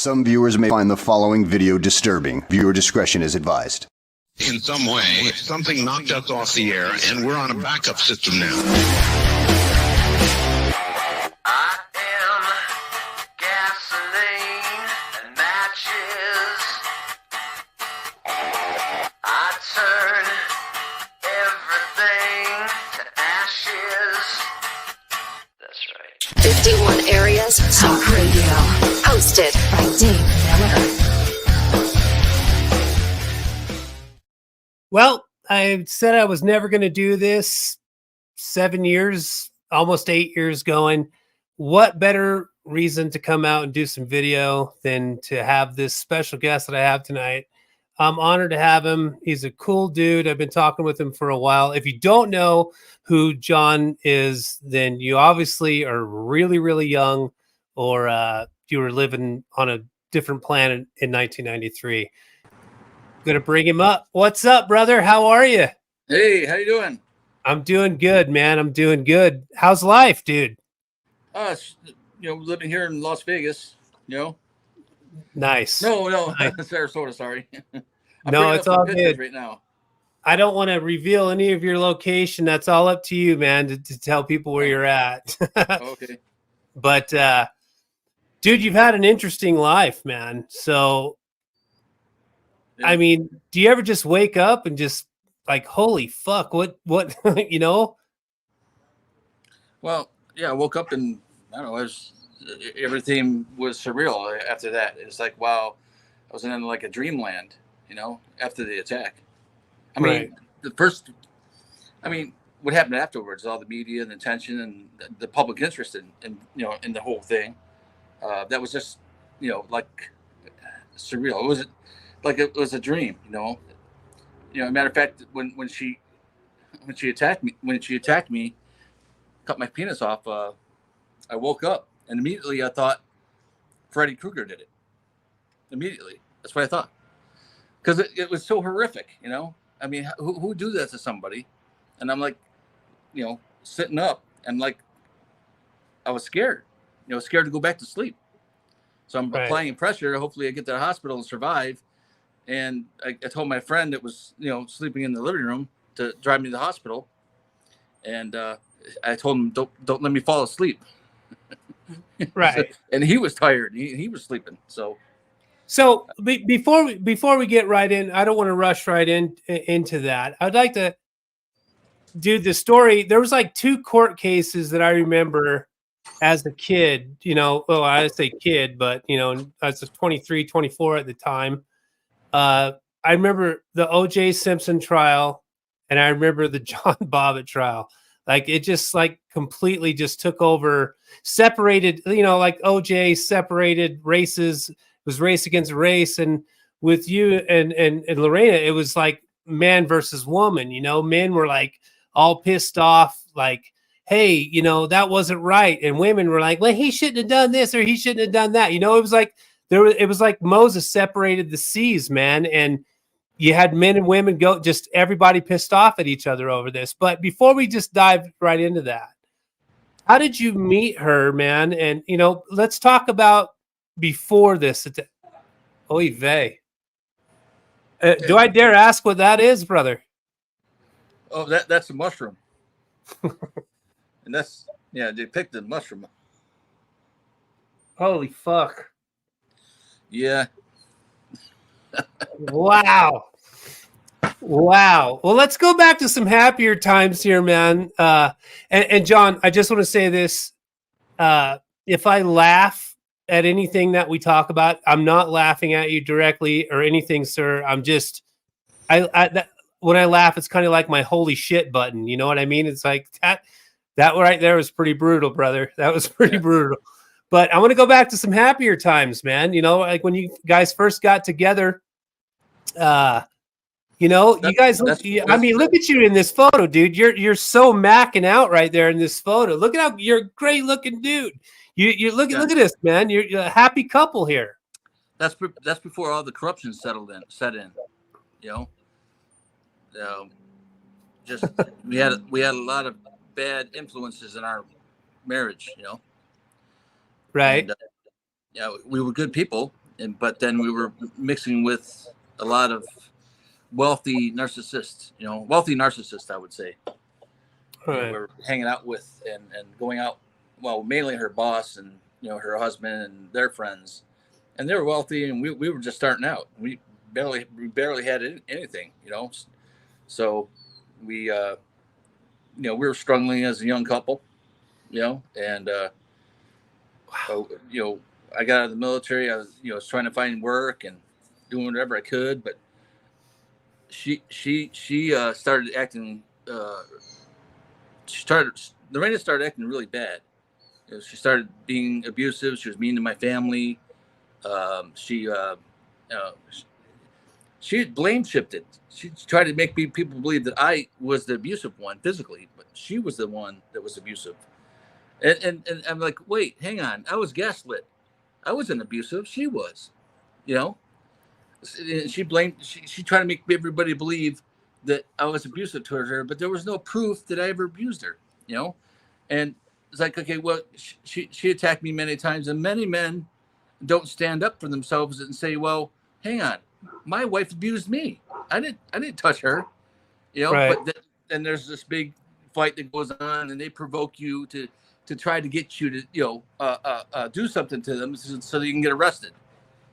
Some viewers may find the following video disturbing. Viewer discretion is advised. In some way, something knocked us off the air, and we're on a backup system now. I am gasoline and matches. I turn everything to ashes. That's right. 51 Areas Talk Radio. Hosted by Dave Miller. Well, I said I was never going to do this. 7 years, almost 8 years going. What better reason to come out and do some video than to have this special guest that I have tonight? I'm honored to have him. He's a cool dude. I've been talking with him for a while. If you don't know who John is, then you obviously are really, really young, or you were living on a different planet in 1993. Gonna bring him up. What's up, brother? How are you? Hey, how you doing? I'm doing good, man. I'm doing good. How's life, dude? Living here in Las Vegas, Nice. No, Nice. Sarasota, sorry. No, it's all good right now. I don't want to reveal any of your location. That's all up to you, man, to tell people where you're at. Okay. But, dude, you've had an interesting life, man. So, Yeah. I mean, do you ever just wake up and just like, holy fuck, what, you know? Well, yeah, I woke up and I don't know, everything was surreal after that. It's like, wow, I was in like a dreamland, after the attack. I mean, Right. what happened afterwards, all the media and the attention and the public interest in the whole thing, that was just, like surreal. It was like it was a dream, matter of fact, when she attacked me, cut my penis off, I woke up and immediately I thought Freddy Krueger did it. Immediately, that's what I thought, because it was so horrific. I mean, who would do that to somebody? And I'm like, sitting up and like I was scared, scared to go back to sleep. So I'm applying pressure. Hopefully, I get to the hospital and survive. And I told my friend that was, sleeping in the living room to drive me to the hospital. And I told him, don't let me fall asleep. Right. And he was tired. He was sleeping. So before we get right in, I don't want to rush right into that. I'd like to do the story. There was like 2 court cases that I remember as a kid, well, I say kid, but, I was 23, 24 at the time. I remember the OJ Simpson trial, and I remember the John Bobbitt trial. Like, it just like completely just took over, separated, like OJ separated races. It was race against race. And with you and Lorena, it was like man versus woman. Men were like all pissed off, like, hey, that wasn't right. And women were like, well, he shouldn't have done this or he shouldn't have done that. It was like it was like Moses separated the seas, man. And you had men and women go, just everybody pissed off at each other over this. But before we just dive right into that, how did you meet her, man? And, let's talk about before this. Oy vey. Do I dare ask what that is, brother? Oh, that's a mushroom. And they picked the mushroom. Holy fuck. Yeah. Wow. Well, let's go back to some happier times here, man. And John, I just want to say this. If I laugh at anything that we talk about, I'm not laughing at you directly or anything, sir. I'm just, when I laugh, it's kind of like my holy shit button. You know what I mean? It's like that right there was pretty brutal, brother. That was pretty brutal. But I want to go back to some happier times, man. Like when you guys first got together, you guys, look at you in this photo, dude. You're so macking out right there in this photo. Look at how you're a great looking dude. You look at this, man. You're a happy couple here. That's before all the corruption set in. Just we had a lot of bad influences in our marriage. Right. And, we were good people, but then we were mixing with a lot of wealthy narcissists, I would say. Right. We were hanging out with and going out, well, mainly her boss and, her husband and their friends. And they were wealthy, and we were just starting out. We barely had anything, So we, we were struggling as a young couple, and, I got out of the military. I was trying to find work and doing whatever I could, but she started acting. Lorena started acting really bad. She started being abusive. She was mean to my family. She had blame shifted. She tried to make people believe that I was the abusive one physically, but she was the one that was abusive. And I'm like, wait, hang on. I was gaslit. I wasn't abusive. She was, you know. She blamed. She tried to make everybody believe that I was abusive towards her, but there was no proof that I ever abused her, And it's like, okay, well, she attacked me many times, and many men don't stand up for themselves and say, well, hang on, my wife abused me. I didn't touch her, Right. But then there's this big fight that goes on, and they provoke you to try to get you to do something to them so that you can get arrested,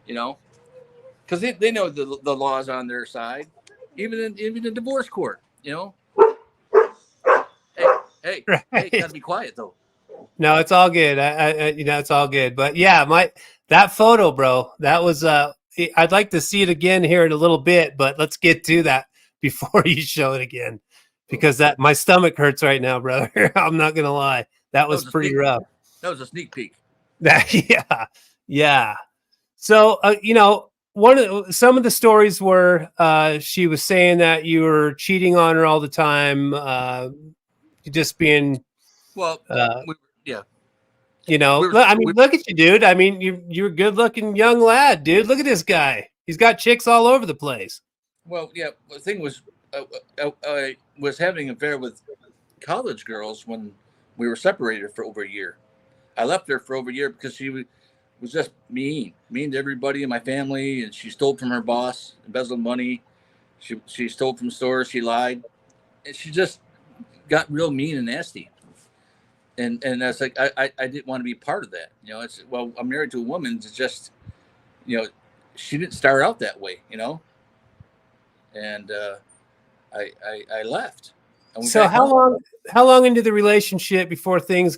because they know the law's on their side, even in divorce court, Hey, Right. hey, gotta be quiet though. No, it's all good. It's all good. But yeah, that photo, bro, that was I'd like to see it again here in a little bit, but let's get to that before you show it again, because that my stomach hurts right now, brother. I'm not gonna lie. That was pretty rough. That was a sneak peek. Yeah, yeah. So some of the stories were she was saying that you were cheating on her all the time, just being Well, uh, yeah. look at you, dude. I mean, you're a good looking young lad, dude. Look at this guy. He's got chicks all over the place. Well, yeah. The thing was, I was having an affair with college girls when we were separated for over a year. I left her for over a year because she was just mean to everybody in my family, and she stole from her boss, embezzled money. She stole from stores. She lied, and she just got real mean and nasty. And that's like I didn't want to be part of that. It's, well, I'm married to a woman. It's just, she didn't start out that way. And I left. And So how long into the relationship before things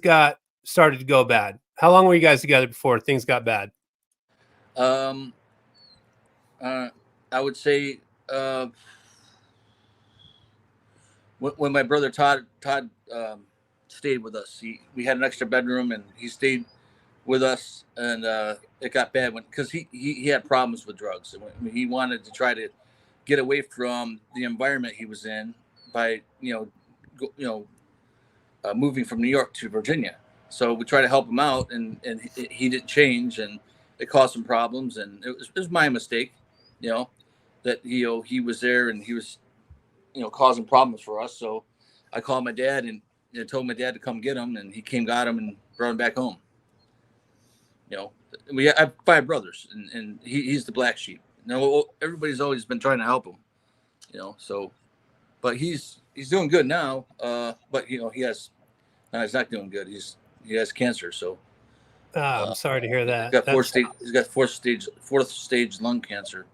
started to go bad? How long were you guys together before things got bad? I would say when my brother Todd stayed with us, we had an extra bedroom, and he stayed with us, and it got bad because he had problems with drugs, and he wanted to try to get away from the environment he was in by moving from New York to Virginia. So we tried to help him out, and he didn't change, and it caused some problems, and it was my mistake, that he was there and he was causing problems for us. So I called my dad and told my dad to come get him, and he got him and brought him back home. I have 5 brothers, and he's the black sheep. Everybody's always been trying to help him, so, but he's doing good now. But he has, no, he's not doing good. He has cancer. So I'm sorry to hear that. He's got fourth stage lung cancer.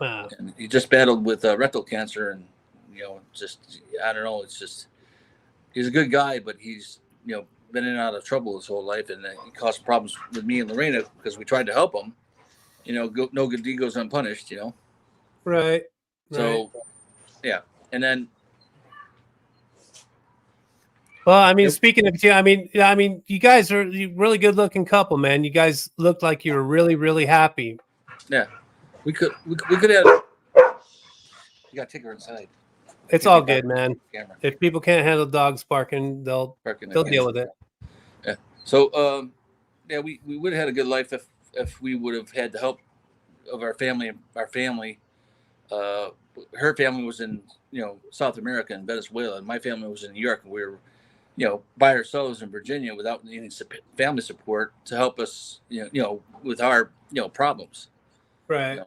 Wow. And he just battled with rectal cancer, and just, I don't know. It's just, he's a good guy, but he's been in and out of trouble his whole life, and he caused problems with me and Lorena because we tried to help him. No good deed goes unpunished. Right. So, yeah, and then. Well, I mean, speaking of you, I mean, you guys are a really good looking couple, man. You guys looked like you were really, really happy. Yeah, we could have. You gotta take her inside. It's all good, man. Camera. If people can't handle dogs barking, they'll deal with it. Yeah. So, we would have had a good life if we would have had the help of our family. Her family was in South America and Venezuela, and my family was in New York, and we were by ourselves in Virginia without any family support to help us, with our, problems, you Right. know.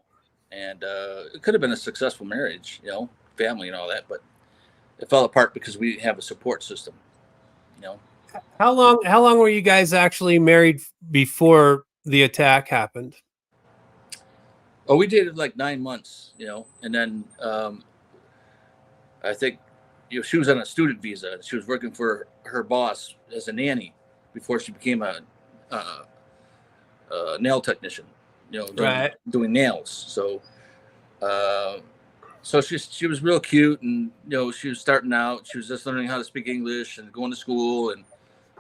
And it could have been a successful marriage, family and all that, but it fell apart because we didn't have a support system, you know. How long were you guys actually married before the attack happened? Oh, we dated like 9 months, and then I think, she was on a student visa. She was working for her boss as a nanny before she became a nail technician, Right. doing nails. Uh, so she was real cute, and she was starting out. She was just learning how to speak English and going to school, and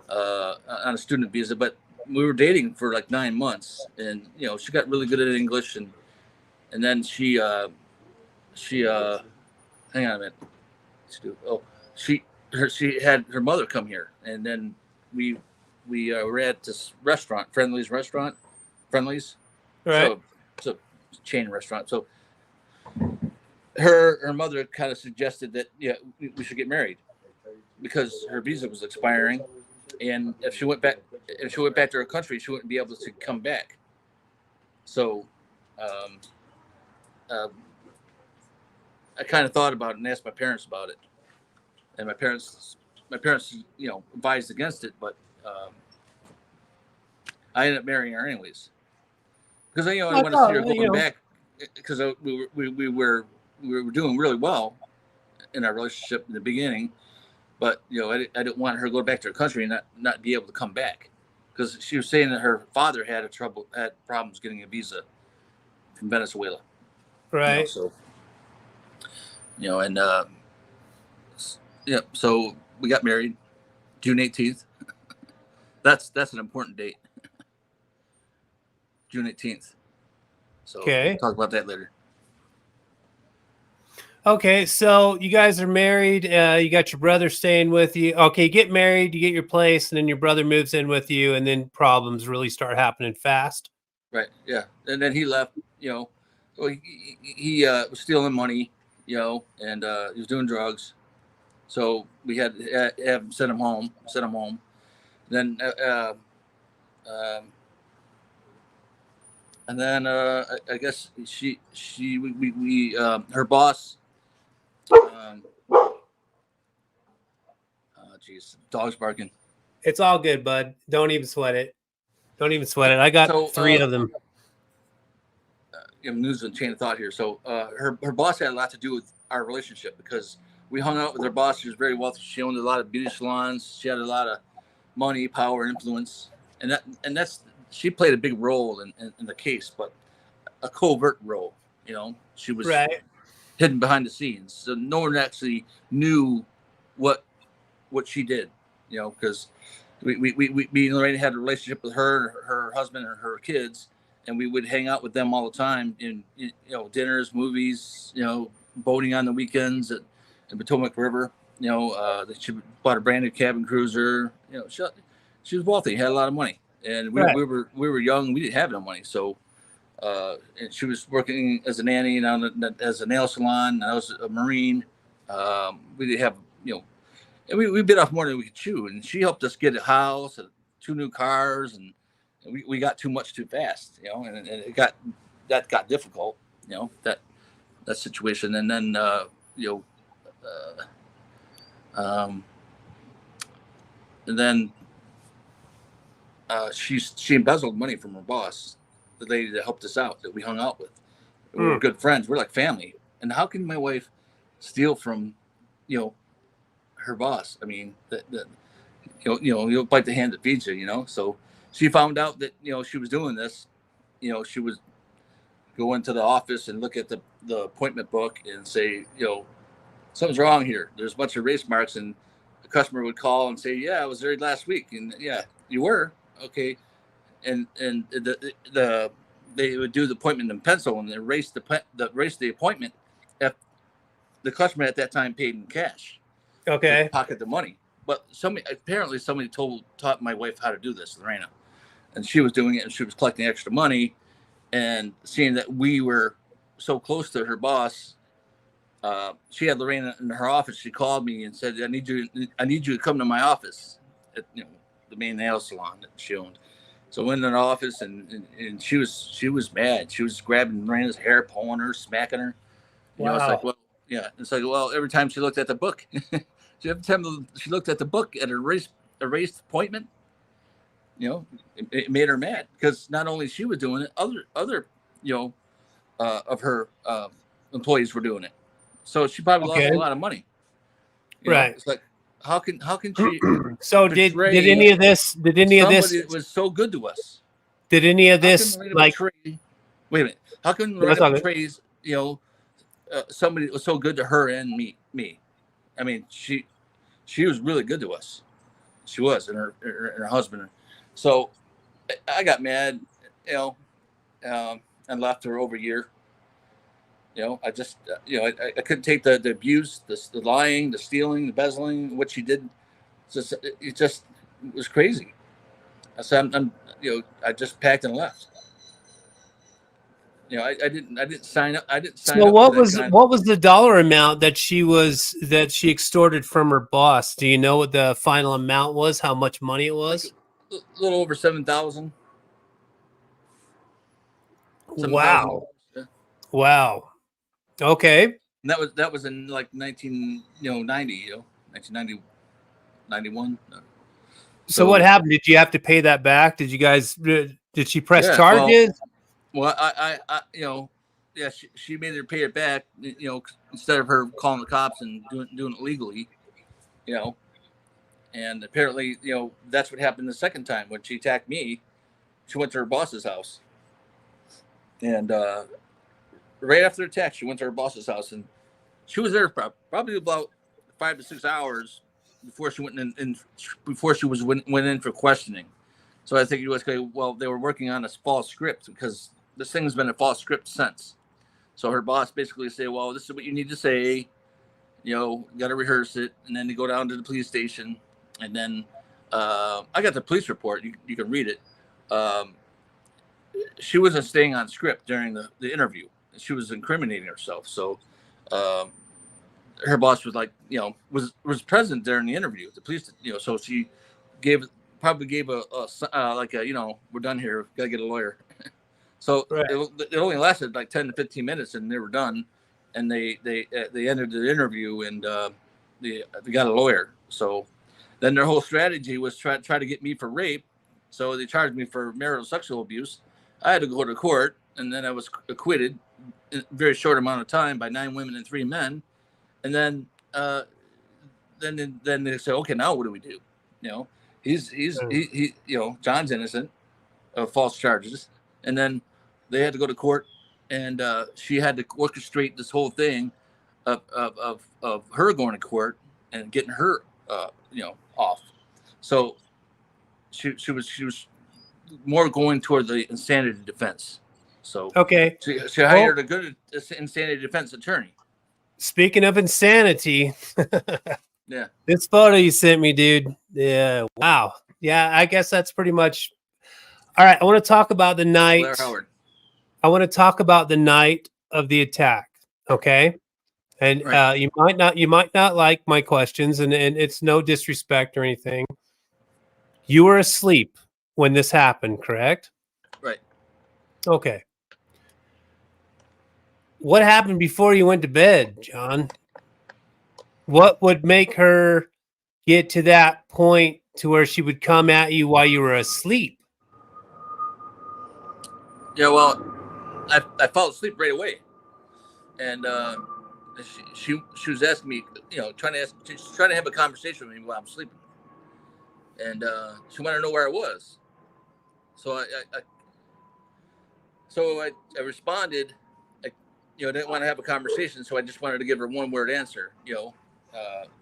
on a student visa. But we were dating for like 9 months, and she got really good at English, and then she hang on a minute. Oh, she had her mother come here, and then we were at this restaurant, Friendly's restaurant, Friendly's. Right. So it's a chain restaurant. So her mother kind of suggested that we should get married because her visa was expiring, and if she went back to her country, she wouldn't be able to come back. So um, uh, I kind of thought about it and asked my parents about it, and my parents advised against it, but I ended up marrying her anyways because I want to see her going back because we were doing really well in our relationship in the beginning, but I didn't want her to go back to her country and not be able to come back because she was saying that her father had problems getting a visa from Venezuela. Right. So and so we got married June 18th. That's an important date. June 18th. So Okay. we'll talk about that later. Okay, so you guys are married. You got your brother staying with you. Okay, get married, you get your place, and then your brother moves in with you, and then problems really start happening fast. Right. Yeah. And then he left. So he was stealing money. And he was doing drugs. So we had to have him send him home. Then and then I guess we her boss. Geez, dog's barking. It's all good, bud. Don't even sweat it. I got 3 of them. I'm losing chain of thought here. So her boss had a lot to do with our relationship because we hung out with her boss. She was very wealthy. She owned a lot of beauty salons. She had a lot of money, power, influence, and that's she played a big role in the case, but a covert role. She was Right. hidden behind the scenes, so no one actually knew what she did. Because we already had a relationship with her husband, and her kids, and we would hang out with them all the time in dinners, movies, boating on the weekends at the Potomac River. She bought a brand new cabin cruiser. She was wealthy, had a lot of money, and we were young. We didn't have no money, so and she was working as a nanny and as a nail salon. I was a Marine. We didn't have and we bit off more than we could chew. And she helped us get a house and 2 new cars, and we got too much too fast, and that got difficult, that situation. And then and then she embezzled money from her boss, the lady that helped us out, that we hung out with. We were good friends. We're like family. And how can my wife steal from her boss? I mean, you'll bite the hand that feeds you. So she found out that she was doing this. She would go into the office and look at the appointment book and say, something's wrong here. There's a bunch of race marks, and the customer would call and say, yeah, I was there last week, and yeah, you were, okay. And they would do the appointment in pencil and erase the appointment if the customer at that time paid in cash. Okay. Pocket the money. But somebody taught my wife how to do this, Lorena, and she was doing it, and she was collecting extra money, and seeing that we were so close to her boss, she had Lorena in her office. She called me and said, I need you to come to my office at, the main nail salon that she owned. So I went in her office and she was mad. She was grabbing Lorena's hair, pulling her, smacking her. Wow. It's like, well, yeah. It's like, well, every time she looked at the book, every time she looked at the book at a erased appointment, it made her mad because not only she was doing it, other of her employees were doing it. So she probably lost a lot of money. Right. It's like, how can she? So did any of this? Somebody was so good to us. Did any of this wait a minute? How can Lorena betrays somebody that was so good to her and me? I mean, she was really good to us. She was, and her husband. So I got mad, and left her over a year. I just, I couldn't take the abuse, the lying, the stealing, the embezzling, what she did. It just was crazy. So I just packed and left. I didn't sign up. So what was the dollar amount that she extorted from her boss? Do you know what the final amount was? How much money it was? Like a little over $7,000. Wow. Wow. Okay. And that was in like 1990, 91. So what happened? Did you have to pay that back? Did she press charges? Well, I she made her pay it back, instead of her calling the cops and doing it legally, and apparently, that's what happened the second time when she attacked me. She went to her boss's house, and right after the attack, she went to her boss's house, and she was there probably about 5 to 6 hours before she went in went in for questioning. So I think it was okay. Well, they were working on a false script because this thing's been a false script since. So her boss basically said, "Well, this is what you need to say. Got to rehearse it, and then they go down to the police station, and then I got the police report. You can read it. She wasn't staying on script during the interview. She was incriminating herself. So her boss was like, was present during the interview. The police, so she probably gave a we're done here. Got to get a lawyer. So it only lasted like 10 to 15 minutes, and they were done. And they ended the interview, and they got a lawyer. So then their whole strategy was try to get me for rape. So they charged me for marital sexual abuse. I had to go to court, and then I was acquitted in a very short amount of time by 9 women and 3 men. And then they say, okay, now what do we do? He's John's innocent of false charges. And then they had to go to court, and she had to orchestrate this whole thing of her going to court and getting her off. So she was more going toward the insanity defense. So okay, she hired a good insanity defense attorney. Speaking of insanity, yeah, this photo you sent me, dude. Yeah, wow. Yeah, I guess that's pretty much. All right, I want to talk about the night. Blair Howard. I want to talk about the night of the attack. Okay, and right. You might not like my questions, and it's no disrespect or anything. You were asleep when this happened, correct? Right. Okay. What happened before you went to bed, John? What would make her get to that point to where she would come at you while you were asleep? Yeah, well, I fell asleep right away, and she was asking me, trying to have a conversation with me while I'm sleeping, and she wanted to know where I was. So I responded. Didn't want to have a conversation, so I just wanted to give her one word answer.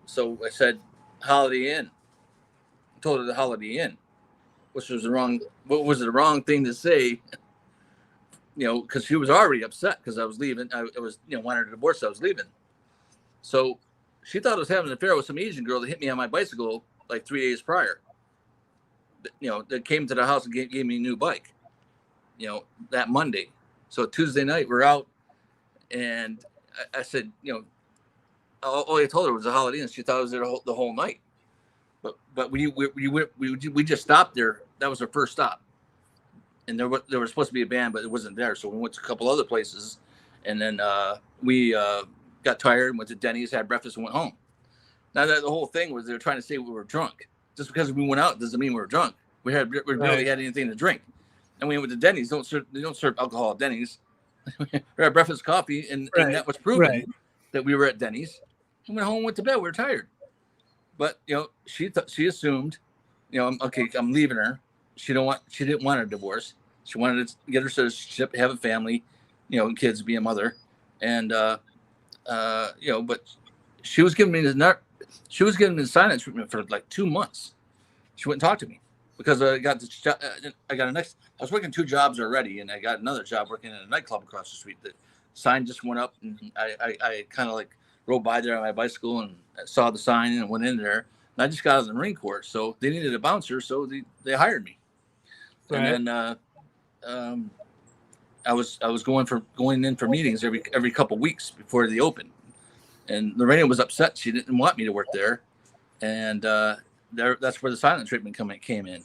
So I said, Holiday Inn. I told her the Holiday Inn, which was the wrong thing to say. Because she was already upset because I was leaving. I was, wanted a divorce. So I was leaving. So she thought I was having an affair with some Asian girl that hit me on my bicycle like 3 days prior. That came to the house and gave me a new bike. That Monday. So Tuesday night we're out, and I said, all I told her was the Holiday Inn. She thought it was there the whole night. But we just stopped there. That was our first stop, and there was supposed to be a band, but it wasn't there. So we went to a couple other places, and then we got tired and went to Denny's, had breakfast, and went home. Now that the whole thing was they were trying to say we were drunk. Just because we went out doesn't mean we were drunk. We barely had anything to drink, and we went to Denny's. They don't serve alcohol at Denny's. We had breakfast, coffee, and that was proven that we were at Denny's. We went home, went to bed. We were tired. But she assumed, I'm leaving her. She didn't want a divorce. She wanted to get her citizenship, have a family, kids, be a mother, and but she was giving me the silent treatment for like 2 months. She wouldn't talk to me because I was working 2 jobs already, and I got another job working in a nightclub across the street. The sign just went up, and I kind of like rode by there on my bicycle and saw the sign and went in there. And I just got out of the Marine Corps, so they needed a bouncer, so they hired me. Right. And then I was going in for meetings every couple weeks before they opened. And Lorena was upset; she didn't want me to work there, and that's where the silent treatment came in.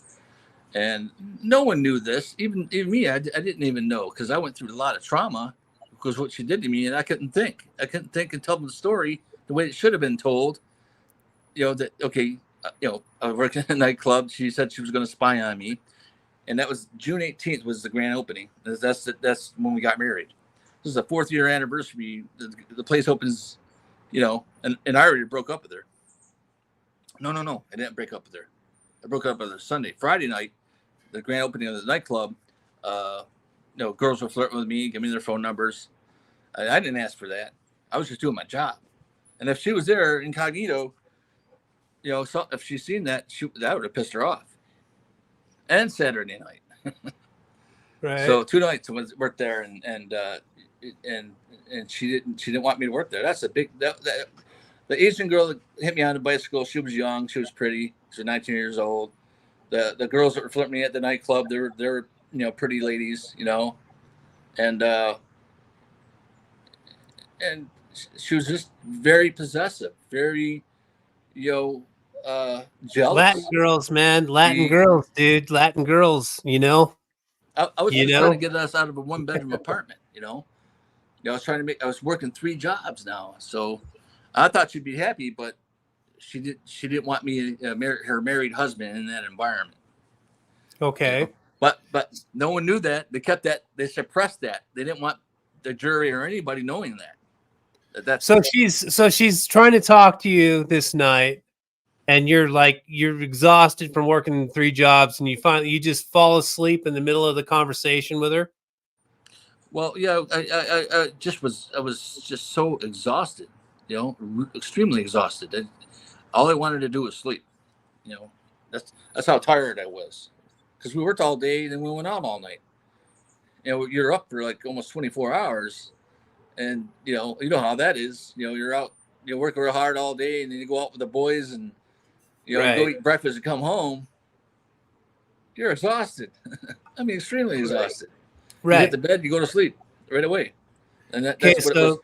And no one knew this, even me. I didn't even know because I went through a lot of trauma because what she did to me, and I couldn't think and tell the story the way it should have been told. That I was working in a nightclub. She said she was going to spy on me, and that was June 18th was the grand opening. That's when we got married. This is the 4th year anniversary. The place opens, and I already broke up with her. No, I didn't break up with her. I broke up with her Friday night, the grand opening of the nightclub. Girls were flirting with me, give me their phone numbers. I didn't ask for that. I was just doing my job. And if she was there incognito, so if she's seen that, that would have pissed her off. And Saturday night. Right. So 2 nights I worked there, and she didn't want me to work there. That's a big the Asian girl that hit me on the bicycle. She was young. She was pretty. She was 19 years old. The girls that were flirting me at the nightclub, they were pretty ladies, and she was just very possessive, very jealous. Latin girls, man. Girls, dude. Latin girls, I was just trying to get us out of a 1-bedroom apartment, I was working 3 jobs now. So I thought she'd be happy, but she didn't want me her married husband in that environment. Okay. But no one knew that. They kept that. They suppressed that. They didn't want the jury or anybody knowing that. So she's trying to talk to you this night, and you're exhausted from working 3 jobs, and you just fall asleep in the middle of the conversation with her. Well, yeah, I was just so exhausted, extremely exhausted. All I wanted to do was sleep. That's how tired I was, because we worked all day, then we went out all night. You're up for like almost 24 hours, and you know how that is. You're out, you work real hard all day, and then you go out with the boys, and go eat breakfast and come home. You're exhausted. I mean, extremely exhausted. Right. You hit the bed, you go to sleep right away, and that's what it was.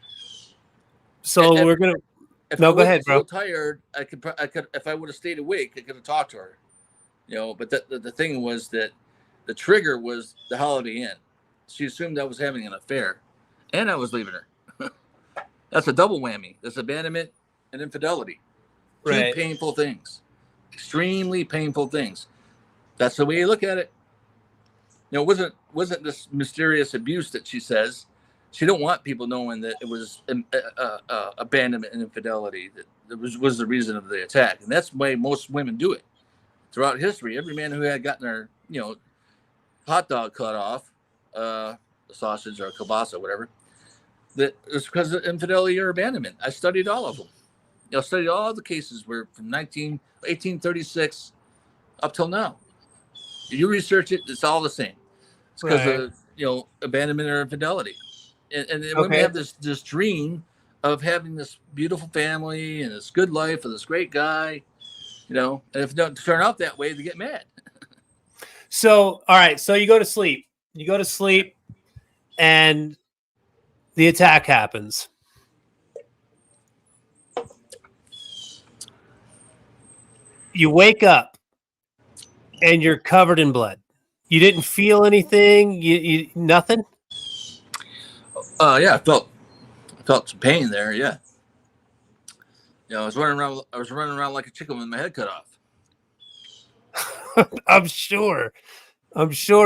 So we're gonna. No, go ahead, bro. So tired, I could. If I would have stayed awake, I could have talked to her. But the thing was that the trigger was the Holiday Inn. She assumed I was having an affair, and I was leaving her. That's a double whammy. That's abandonment and infidelity. Two painful things, extremely painful things. That's the way you look at it. It wasn't this mysterious abuse that she says. She don't want people knowing that it was abandonment and infidelity that was the reason of the attack, and that's the way most women do it throughout history. Every man who had gotten their hot dog cut off, sausage or kielbasa, whatever, that was because of infidelity or abandonment. I studied all of them. I studied all the cases where from 1836 up till now. If you research it, it's all the same. It's because of abandonment or infidelity. And women have this dream of having this beautiful family and this good life with this great guy, and if it doesn't turn out that way, they get mad. So, all right. So you go to sleep. And the attack happens. you wake up and you're covered in blood. You didn't feel anything. You nothing. Yeah, I felt some pain there. Yeah. I was running around like a chicken with my head cut off. I'm sure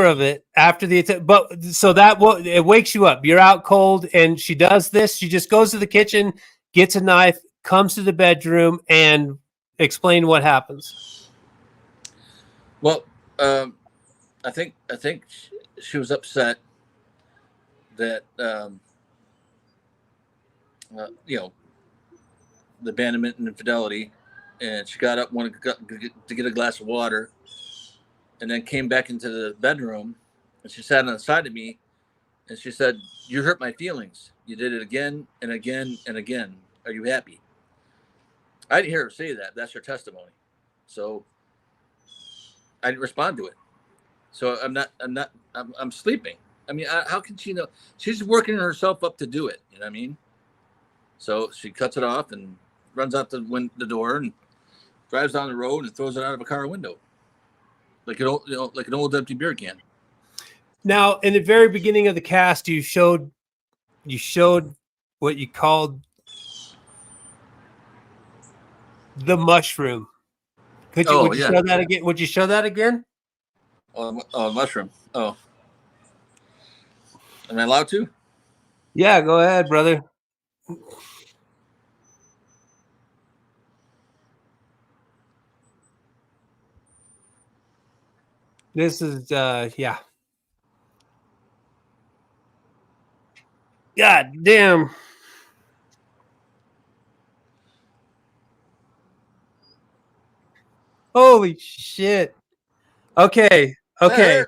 of it after the attack. But so it wakes you up. You're out cold, and she does this. She just goes to the kitchen, gets a knife, comes to the bedroom, and explain what happens. Well, I think she was upset that the abandonment and infidelity, and she got up, wanted to get a glass of water, and then came back into the bedroom, and she sat on the side of me, and she said, "You hurt my feelings. You did it again and again and again. Are you happy?" I didn't hear her say that. That's her testimony. So I didn't respond to it. So I'm sleeping. I mean, how can she know? She's working herself up to do it. You know what I mean? So she cuts it off and runs out the door and drives down the road and throws it out of a car window, like an old empty beer can. Now, in the very beginning of the cast, you showed what you called the mushroom. Would you show that again? Would you show that again? Oh, mushroom. Oh, am I allowed to? Yeah, go ahead, brother. This is yeah. God damn. Holy shit. Okay. Okay.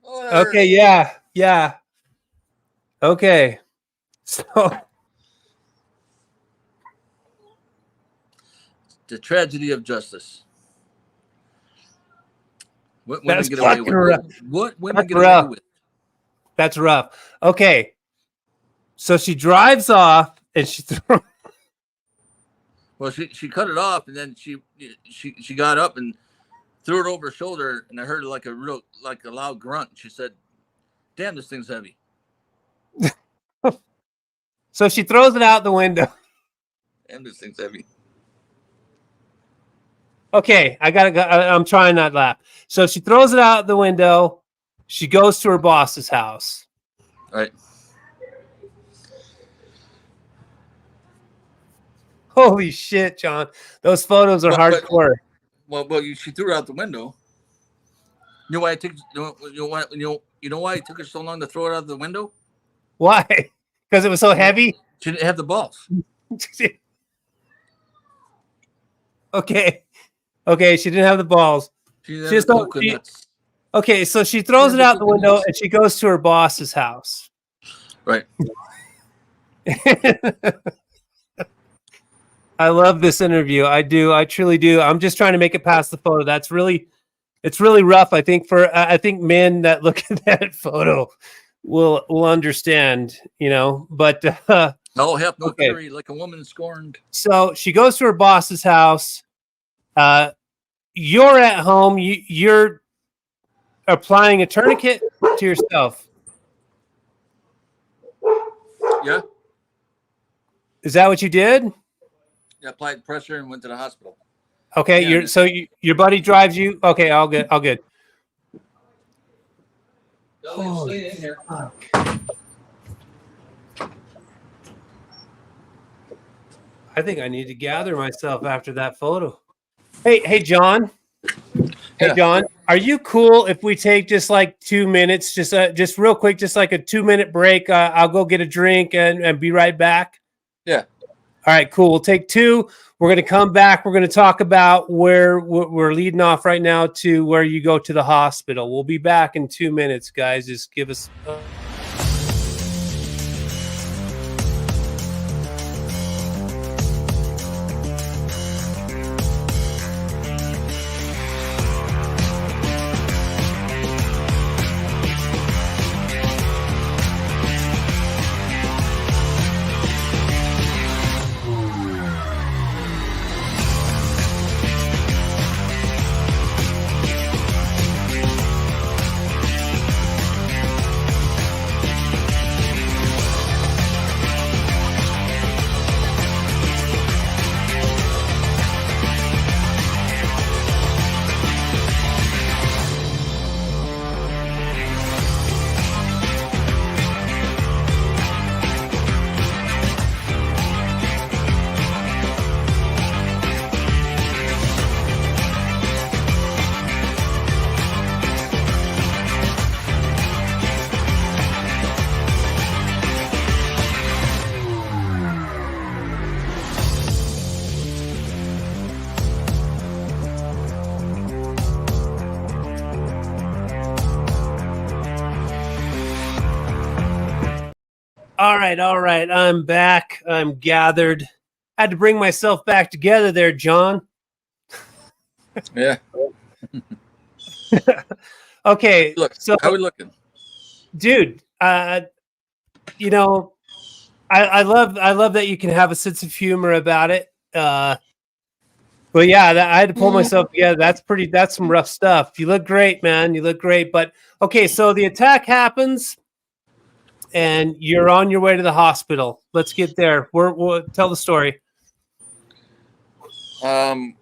Okay, yeah. Okay. So the tragedy of justice. What women that's get away fucking with? rough. What women That's get away rough. with? That's rough. Okay. So she drives off and she throws. Well, she cut it off, and then she got up and threw it over her shoulder, and I heard like a loud grunt. She said, "Damn, this thing's heavy." So she throws it out the window. Damn, this thing's heavy. Okay, I gotta go. I'm trying not to laugh. So she throws it out the window. She goes to her boss's house. All right. Holy shit, John! Those photos are hardcore. She threw it out the window. You know why it took? You know why it took her so long to throw it out the window? Why? Because it was so heavy. She didn't have the balls. Okay. She didn't have the balls. Okay, so she throws it out the window and she goes to her boss's house. Right. I love this interview. I do. I truly do. I'm just trying to make it past the photo. It's really rough. I think men that look at that photo will understand, but no help, no theory, like a woman scorned. So she goes to her boss's house. You're at home. You're applying a tourniquet to yourself. Yeah. Is that what you did? Yeah, applied pressure and went to the hospital. Okay, yeah, your buddy drives you. Okay, all good. Oh, stay in here. I think I need to gather myself after that photo. Hey, John. Hey, John, are you cool if we take just like 2 minutes, just real quick, just like a 2-minute break? I'll go get a drink and be right back. Yeah. All right, cool. We'll take 2. We're going to come back. We're going to talk about where we're leading off right now to where you go to the hospital. We'll be back in 2 minutes, guys. Just give us. All right. I'm back. I'm gathered. Had to bring myself back together there, John. Yeah. Okay, Look, so how we looking? dude, you know, I love that you can have a sense of humor about it. But yeah, I had to pull myself together. That's some rough stuff. You look great, man. You look great. But okay, so the attack happens and you're on your way to the hospital. Let's get there. We'll tell the story. Well,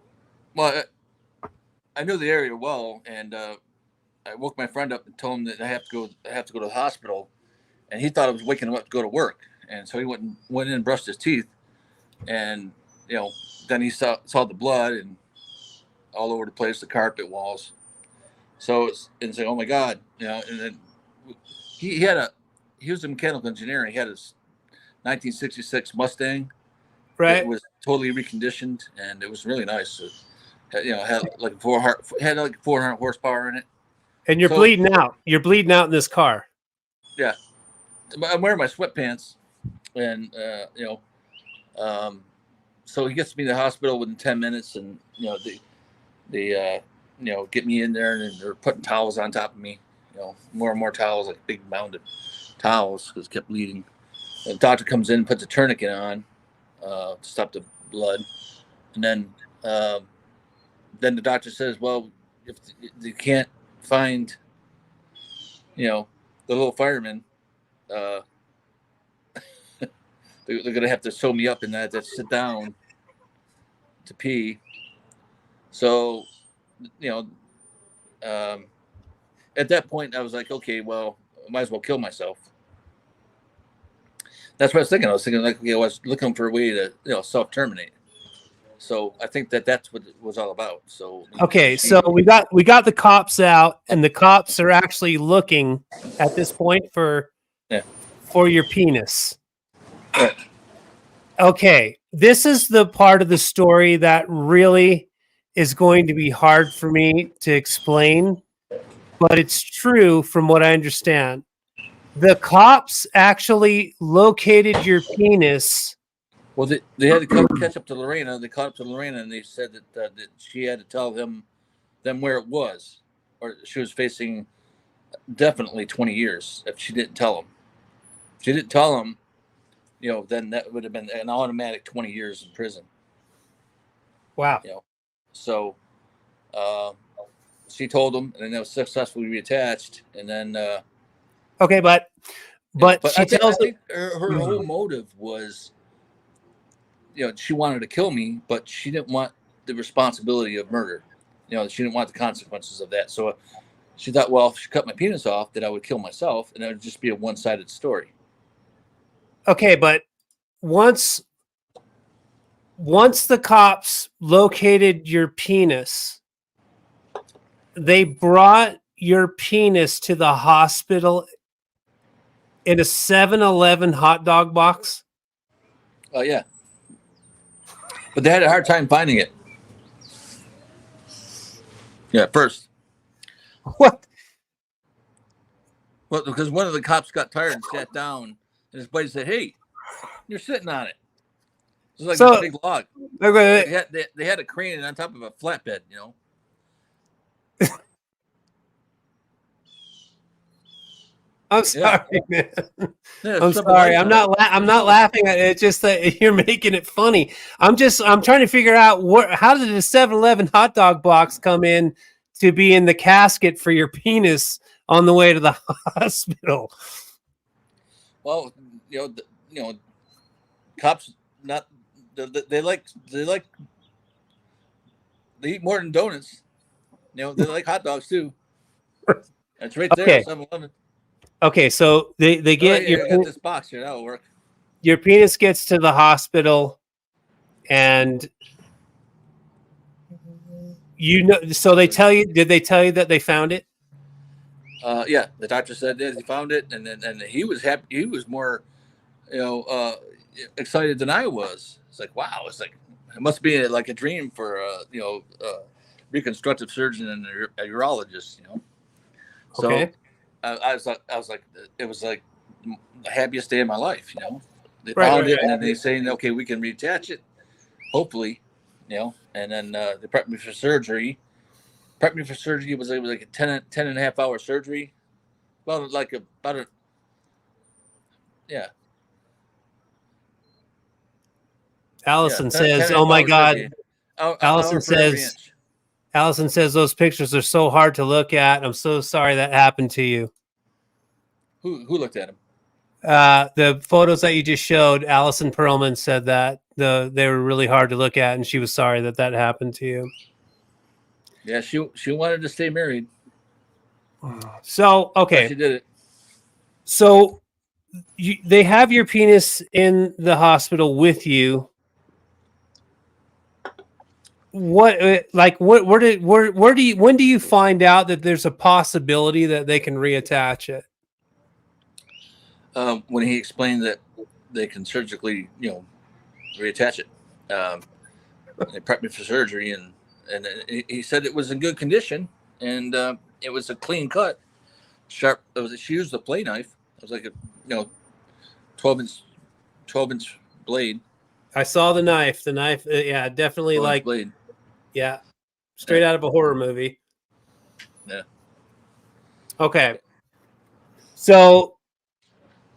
I knew the area well, and I woke my friend up and told him that I have to go to the hospital, and he thought I was waking him up to go to work, and so he went in and brushed his teeth, and then he saw the blood and all over the place, the carpet, walls. So it's like, oh my god, and then he was a mechanical engineer, and he had his 1966 Mustang. Right? It was totally reconditioned, and it was really nice. It had like 400 horsepower in it. And you're So, bleeding out. You're bleeding out in this car. Yeah, I'm wearing my sweatpants, and so he gets me to the hospital within 10 minutes, and they get me in there, and they're putting towels on top of me, more and more towels, like big mounded towels, because it kept bleeding. The doctor comes in, puts a tourniquet on to stop the blood, and then the doctor says, well, if they can't find the little fireman, they're gonna have to sew me up in that sit down to pee. So at that point I was like, okay, well, I might as well kill myself. That's what I was thinking. I was thinking, like, I was looking for a way to self-terminate. So I think that's what it was all about. So Okay, so we got the cops out, and the cops are actually looking at this point for your penis. Right. Okay, this is the part of the story that really is going to be hard for me to explain, but it's true from what I understand. The cops actually located your penis. Well, they had to catch up to Lorena. They caught up to Lorena, and they said that she had to tell them where it was, or she was facing definitely 20 years if she didn't tell them. If she didn't tell them, then that would have been an automatic 20 years in prison. Wow. So she told them, and then it was successfully reattached, and then. Okay, but she tells I think her whole motive was, she wanted to kill me, but she didn't want the responsibility of murder. She didn't want the consequences of that. So she thought, well, if she cut my penis off, then I would kill myself, and it would just be a one-sided story. Okay, but once the cops located your penis, they brought your penis to the hospital in a 7-Eleven hot dog box? Oh, yeah. But they had a hard time finding it. Yeah, at first. What? Well, because one of the cops got tired and sat down, and his buddy said, hey, you're sitting on it. It was like a big log. They had a crane on top of a flatbed, I'm sorry, man. Yeah, I'm sorry. I'm not laughing at it. It's just that you're making it funny. I'm trying to figure out how did a 7-Eleven hot dog box come in to be in the casket for your penis on the way to the hospital? Well, cops they eat more than donuts. They like hot dogs too. That's right there. Okay. 7-Eleven. Okay, so they get I got this box here. That'll work. Your penis gets to the hospital, and so they tell you. Did they tell you that they found it? Yeah, the doctor said that he found it, and he was happy. He was more, excited than I was. It's like, wow. It's like, it must be like a dream for a reconstructive surgeon and a urologist. So okay. I was like, it was like, the happiest day of my life. You know, they Right, found right, it, and right. then they saying, okay, we can reattach it, hopefully. You know, and then they prepped me for surgery. Prepped me for surgery. It was like a 10 and a half hour surgery. About a yeah. Allison 10 says, and a "Oh half my hour God." surgery. Hour Allison for every says, inch. Allison says those pictures are so hard to look at. I'm so sorry that happened to you. Who looked at him? The photos that you just showed, Allison Perlman said that they were really hard to look at, and she was sorry that that happened to you. Yeah, she wanted to stay married, So, but okay, she did it. so they have your penis in the hospital with you. What, where do you, when do you find out that there's a possibility that they can reattach it? When he explained that they can surgically, reattach it. They prepped me for surgery, and he said it was in good condition, and it was a clean cut, sharp. She used a play knife. It was like a 12 inch blade. I saw the knife. The knife, yeah, definitely 12-inch like, blade. yeah, straight out of a horror movie. Yeah. Okay. So,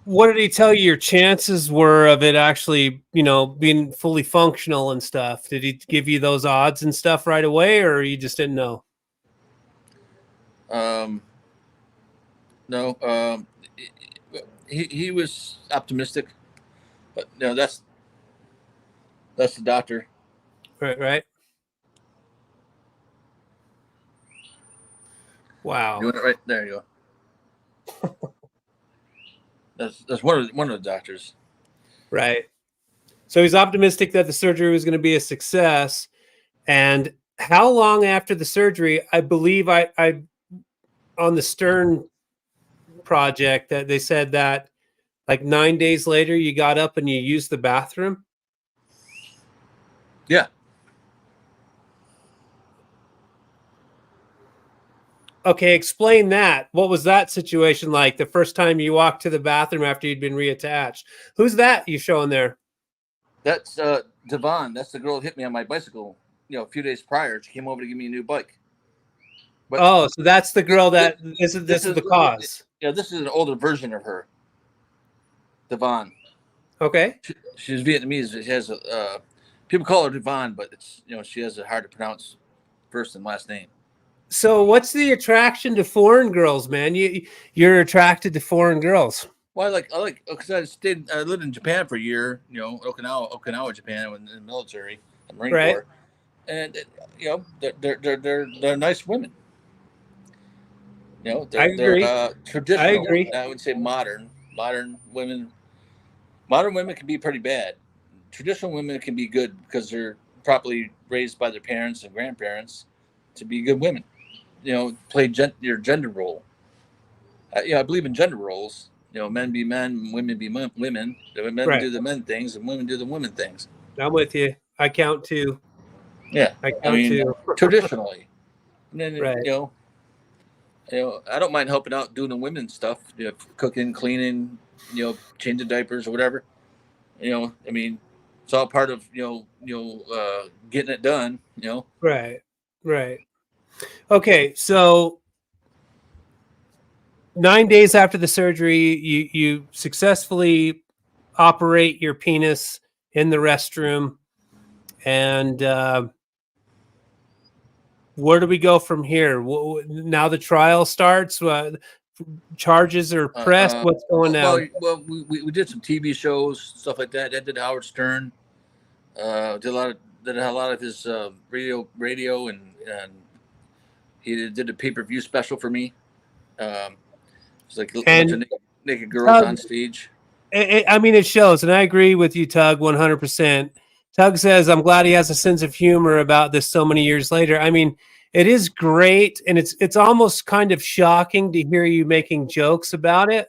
what did he tell you your chances were of it actually, being fully functional and stuff? Did he give you those odds and stuff right away, or you just didn't know? No. He was optimistic, but that's the doctor. Right, right. Wow. Doing it right there. You go. That's one of the doctors. Right. So he's optimistic that the surgery was going to be a success. And how long after the surgery? I believe I on the Stern project that they said that like 9 days later you got up and you used the bathroom. Yeah. Okay, explain that. What was that situation like the first time you walked to the bathroom after you'd been reattached? Who's that you showing there? That's Devon. That's the girl that hit me on my bicycle. A few days prior, she came over to give me a new bike. But Oh, so that's the girl that this is the cause. Yeah, this is an older version of her. Devon. Okay. She's Vietnamese. She has people call her Devon, but it's she has a hard to pronounce first and last name. So what's the attraction to foreign girls, man? You're attracted to foreign girls. Well, I like because I lived in Japan for a year. Okinawa, Japan, in the military, the Marine Right. Corps, and they're nice women. I agree. They're traditional. I agree. I would say modern women. Modern women can be pretty bad. Traditional women can be good because they're properly raised by their parents and grandparents to be good women. Play your gender role. I believe in gender roles. Men be men, women be women. Men Right. do the men things, and women do the women things. I'm with you. I count too. Yeah, I count too. traditionally. And then Right. I don't mind helping out doing the women's stuff. Cooking, cleaning, changing diapers or whatever. It's all part of getting it done. Right. Right. Okay, so 9 days after the surgery, you successfully operate your penis in the restroom, and where do we go from here? Now the trial starts. Charges are pressed. What's going on? Well, we did some TV shows, stuff like that. That did Howard Stern. Did a lot of his radio, and he did a pay-per-view special for me. It's like a bunch of naked girls on stage. It shows, and I agree with you, Tug, 100%. Tug says, I'm glad he has a sense of humor about this so many years later. It is great, and it's almost kind of shocking to hear you making jokes about it.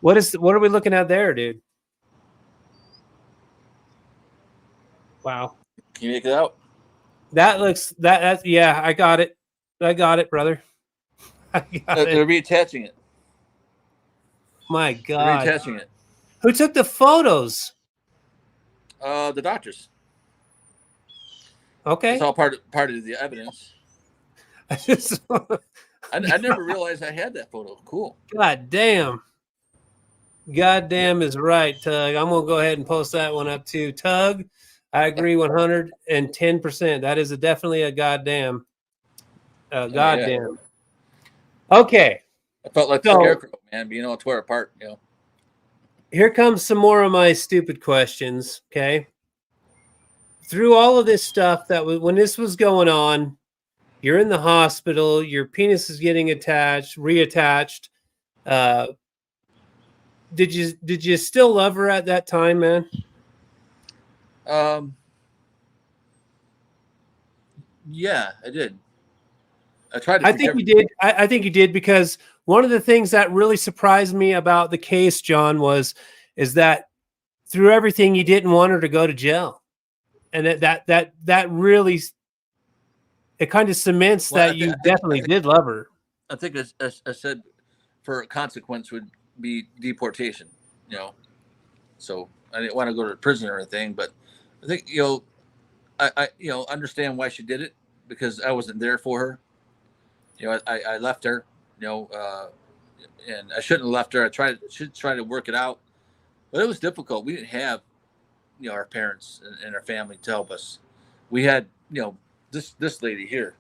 What are we looking at there, dude? Wow. Can you make it out? That looks that yeah, I got it. I got it, brother. I got it. They're reattaching it. My They're God. reattaching it. Who took the photos? The doctors. Okay. It's all part of the evidence. I never realized I had that photo. Cool. God damn. God damn is right, Tug. I'm going to go ahead and post that one up too. Tug, I agree 110%. That is definitely a goddamn. Goddamn. Okay. I felt like the scarecrow, man, being all tore apart, you know. Here comes some more of my stupid questions, okay? Through all of this stuff that was when this was going on, you're in the hospital, your penis is getting reattached. Did you still love her at that time, man? Yeah, I did. I tried to. I think you did. I think you did, because one of the things that really surprised me about the case, John, is that through everything you didn't want her to go to jail, and that really it kind of cements that you definitely did love her. I think I said for a consequence would be deportation, you know. So I didn't want to go to prison or anything, but I think, you know, I understand why she did it, because I wasn't there for her. You know, I left her, you know, and I shouldn't have left her. I should try to work it out, but it was difficult. We didn't have, you know, our parents and our family to help us. We had, you know, this lady here.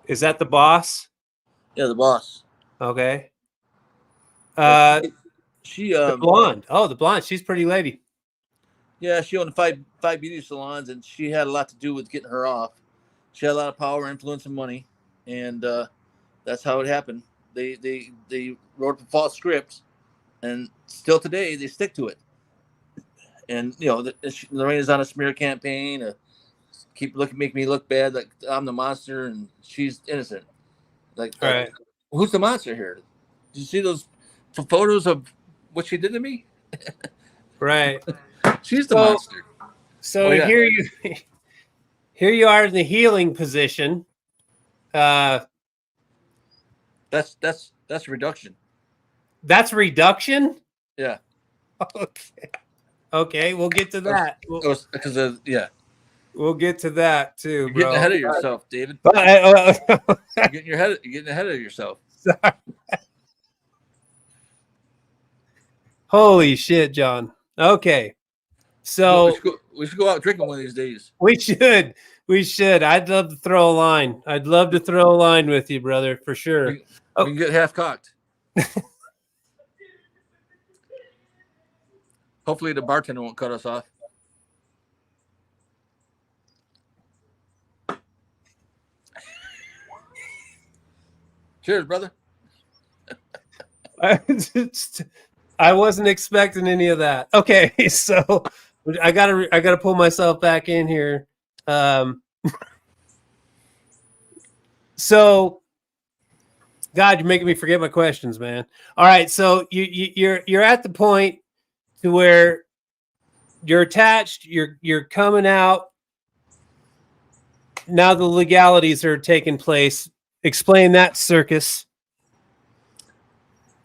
Is that the boss? Yeah, the boss. Okay. She the blonde. Oh, the blonde. She's a pretty lady. Yeah, she owned five beauty salons, and she had a lot to do with getting her off. She had a lot of power, influence, and money, and that's how it happened. They wrote a false script, and still today they stick to it. And you know, Lorena's on a smear campaign, make me look bad, like I'm the monster, and she's innocent. Like, who's the monster here? Did you see those photos of what she did to me? Right. She's the monster. So here you are in the healing position. That's reduction. That's reduction? Yeah. Okay, we'll get to that. We'll get to that too, You're bro. getting ahead of yourself, David. You're getting ahead of yourself. Sorry. Holy shit, John. Okay. So we should go out drinking one of these days. We should. I'd love to throw a line. I'd love to throw a line with you, brother, for sure. We can get half cocked. Hopefully the bartender won't cut us off. Cheers, brother. I wasn't expecting any of that. Okay, so I gotta pull myself back in here. So, God, you're making me forget my questions, man. All right, so you're at the point to where you're attached. You're coming out. Now the legalities are taking place. Explain that circus.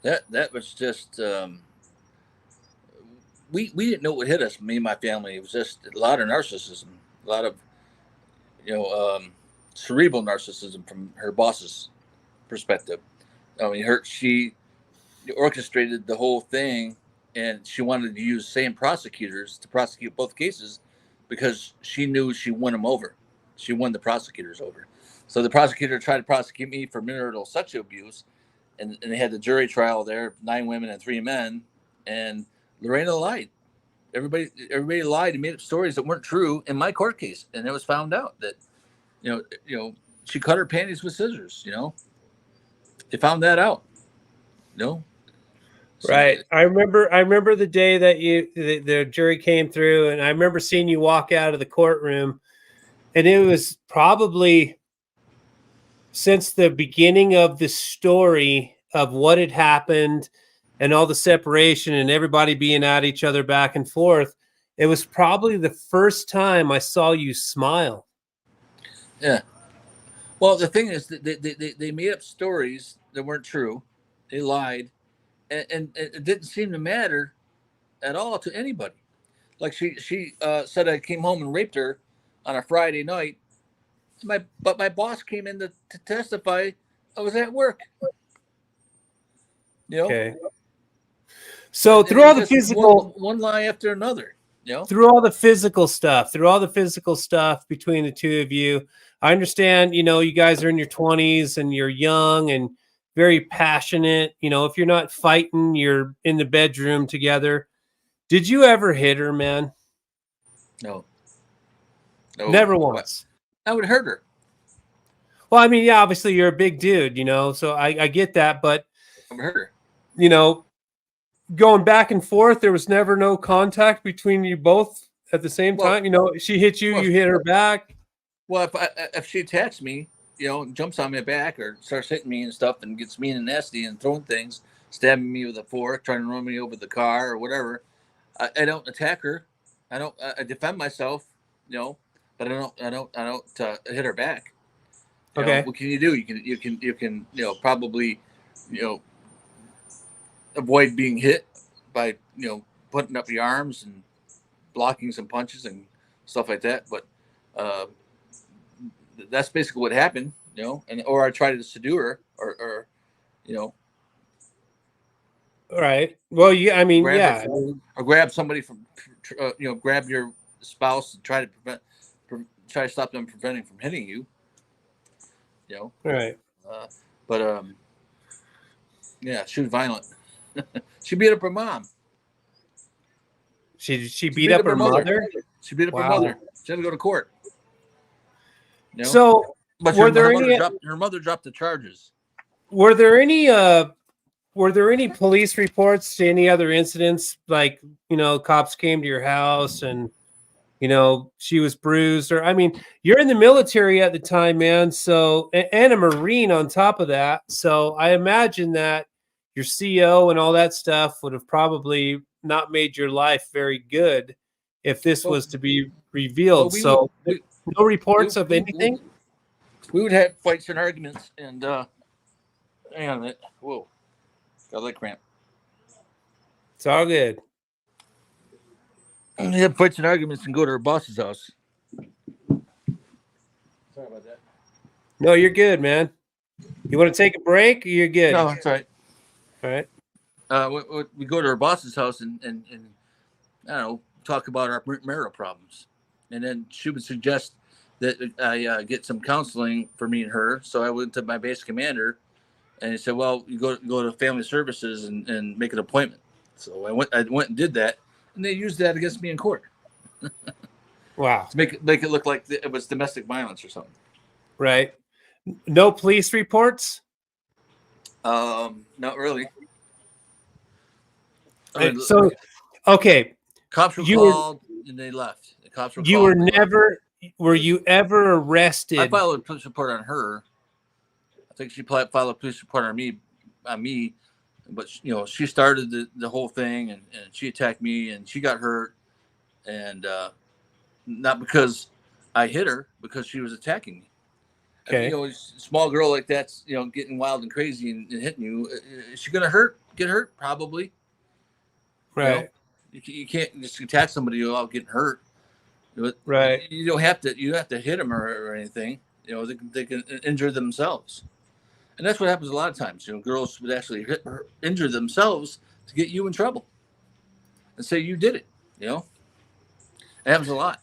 That was just we didn't know what hit us, me and my family. It was just a lot of narcissism, a lot of, you know, cerebral narcissism from her boss's perspective. I mean, she orchestrated the whole thing, and she wanted to use same prosecutors to prosecute both cases because she knew she won them over. She won the prosecutors over. So the prosecutor tried to prosecute me for marital sexual abuse, and they had the jury trial there, 9 women and 3 men, and Lorena lied. Everybody lied and made up stories that weren't true in my court case, and it was found out that, you know, she cut her panties with scissors. You know, they found that out. You know, so, right. I remember the day that the jury came through, and I remember seeing you walk out of the courtroom, and it was probably since the beginning of the story of what had happened and all the separation and everybody being at each other back and forth, it was probably the first time I saw you smile. Yeah. Well, the thing is that they made up stories that weren't true, They lied, and it didn't seem to matter at all to anybody. Like she said I came home and raped her on a Friday night. But my boss came in to testify. I was at work. You know, Okay. So and through it all the just physical, one lie after another. You know, through all the physical stuff, through all the physical stuff between the two of you, I understand, you guys are in your 20s and you're young and very passionate. If you're not fighting, you're in the bedroom together. Did you ever hit her, man? no, no, Never what? once. I would hurt her. Well, I mean, yeah, obviously you're a big dude, so I get that. But, I would hurt her. you know, going back and forth, there was never no contact between you both at the same Well, time. She hit you, well, you hit her back. well, if she attacks me, jumps on my back or starts hitting me and stuff and gets mean and nasty and throwing things, stabbing me with a fork, trying to run me over the car or whatever, I don't attack her. I defend myself, but I don't hit her back. Okay. What can you do? You can probably, you know, avoid being hit by, putting up the arms and blocking some punches and stuff like that. But uh, that's basically what happened, or I tried to seduce her or you know, All right. Well, yeah, I mean, grab her yeah. or grab somebody from, grab your spouse and try to try to stop them preventing from hitting you, All right. uh, but yeah, she was violent. She beat up her mom. She beat up her mother. She beat up her Wow. mother. She had to go to court. So, But were her there mother any dropped the charges. were there any uh were there any police reports to any other incidents, like, cops came to your house and she was bruised? Or, I mean, you're in the military at the time, man, so, and a Marine on top of that, so I imagine that your CO and all that stuff would have probably not made your life very good if this Well, was to be well, revealed. So no we, reports of we, anything? we would have fights and arguments, and hang on a minute. Whoa, got a leg cramp. It's all good. We have fights and arguments and go to her boss's house. Sorry about that. No, you're good, man. You want to take a break? Or you're good. No, that's all right. All right. We go to her boss's house and I don't know, talk about our marital problems, and then she would suggest that I get some counseling for me and her. So I went to my base commander, and he said, "Well, you go to family services and make an appointment." So I went and did that, and they used that against me in court. Wow. To make it look like it was domestic violence or something. Right. No police reports? Not really. So, okay. Cops were You were- called and they left. The cops were You called were and they left. were you ever arrested? I filed a police report on her. I think she filed a police report on me, but she started the whole thing, and she attacked me, and she got hurt, and not because I hit her, because she was attacking me. Okay. A small girl like that's getting wild and crazy and hitting you. Is she gonna get hurt? Probably. Right. You can't just attack somebody without getting hurt. Right. You don't have to. You don't have to hit them or anything. They can injure themselves, and that's what happens a lot of times. Girls would actually injure themselves to get you in trouble, and say you did it. It happens a lot.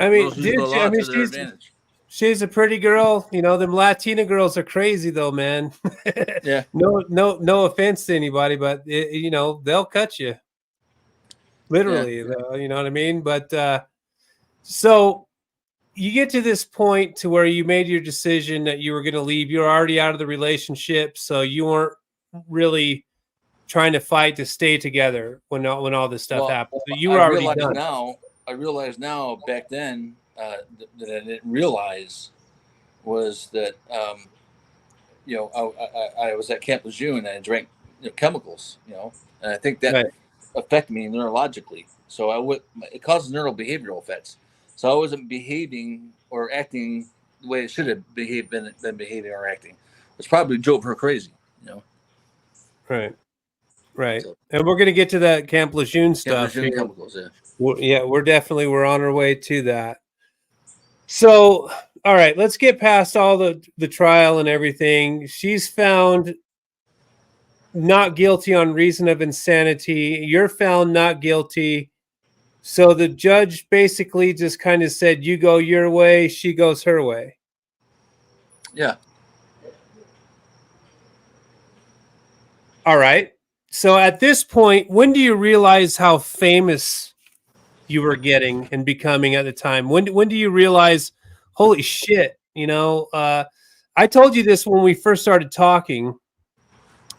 I mean, Girls use dude, the law to their advantage. she's a pretty girl. Them Latina girls are crazy though, man. Yeah. No offense to anybody, but they'll cut you. Literally, though, you know what I mean? But so you get to this point to where you made your decision that you were going to leave. You're already out of the relationship, so you weren't really trying to fight to stay together when all this stuff happened. So you were already done. I realize now. Back then, that I didn't realize was that I was at Camp Lejeune and I drank chemicals, and I think that Right. affected me neurologically. So it causes neurobehavioral effects. So I wasn't behaving or acting the way it should have been behaving or acting, which probably drove her crazy. Right. So, And we're going to get to that Camp Lejeune stuff Lejeune here. chemicals, yeah. We're on our way to that. So, all right, let's get past all the trial and everything. She's found not guilty on reason of insanity. You're found not guilty. So the judge basically just kind of said, you go your way, she goes her way. Yeah. All right. So at this point, when do you realize how famous you were getting and becoming at the time? When do you realize, holy shit, I told you this when we first started talking,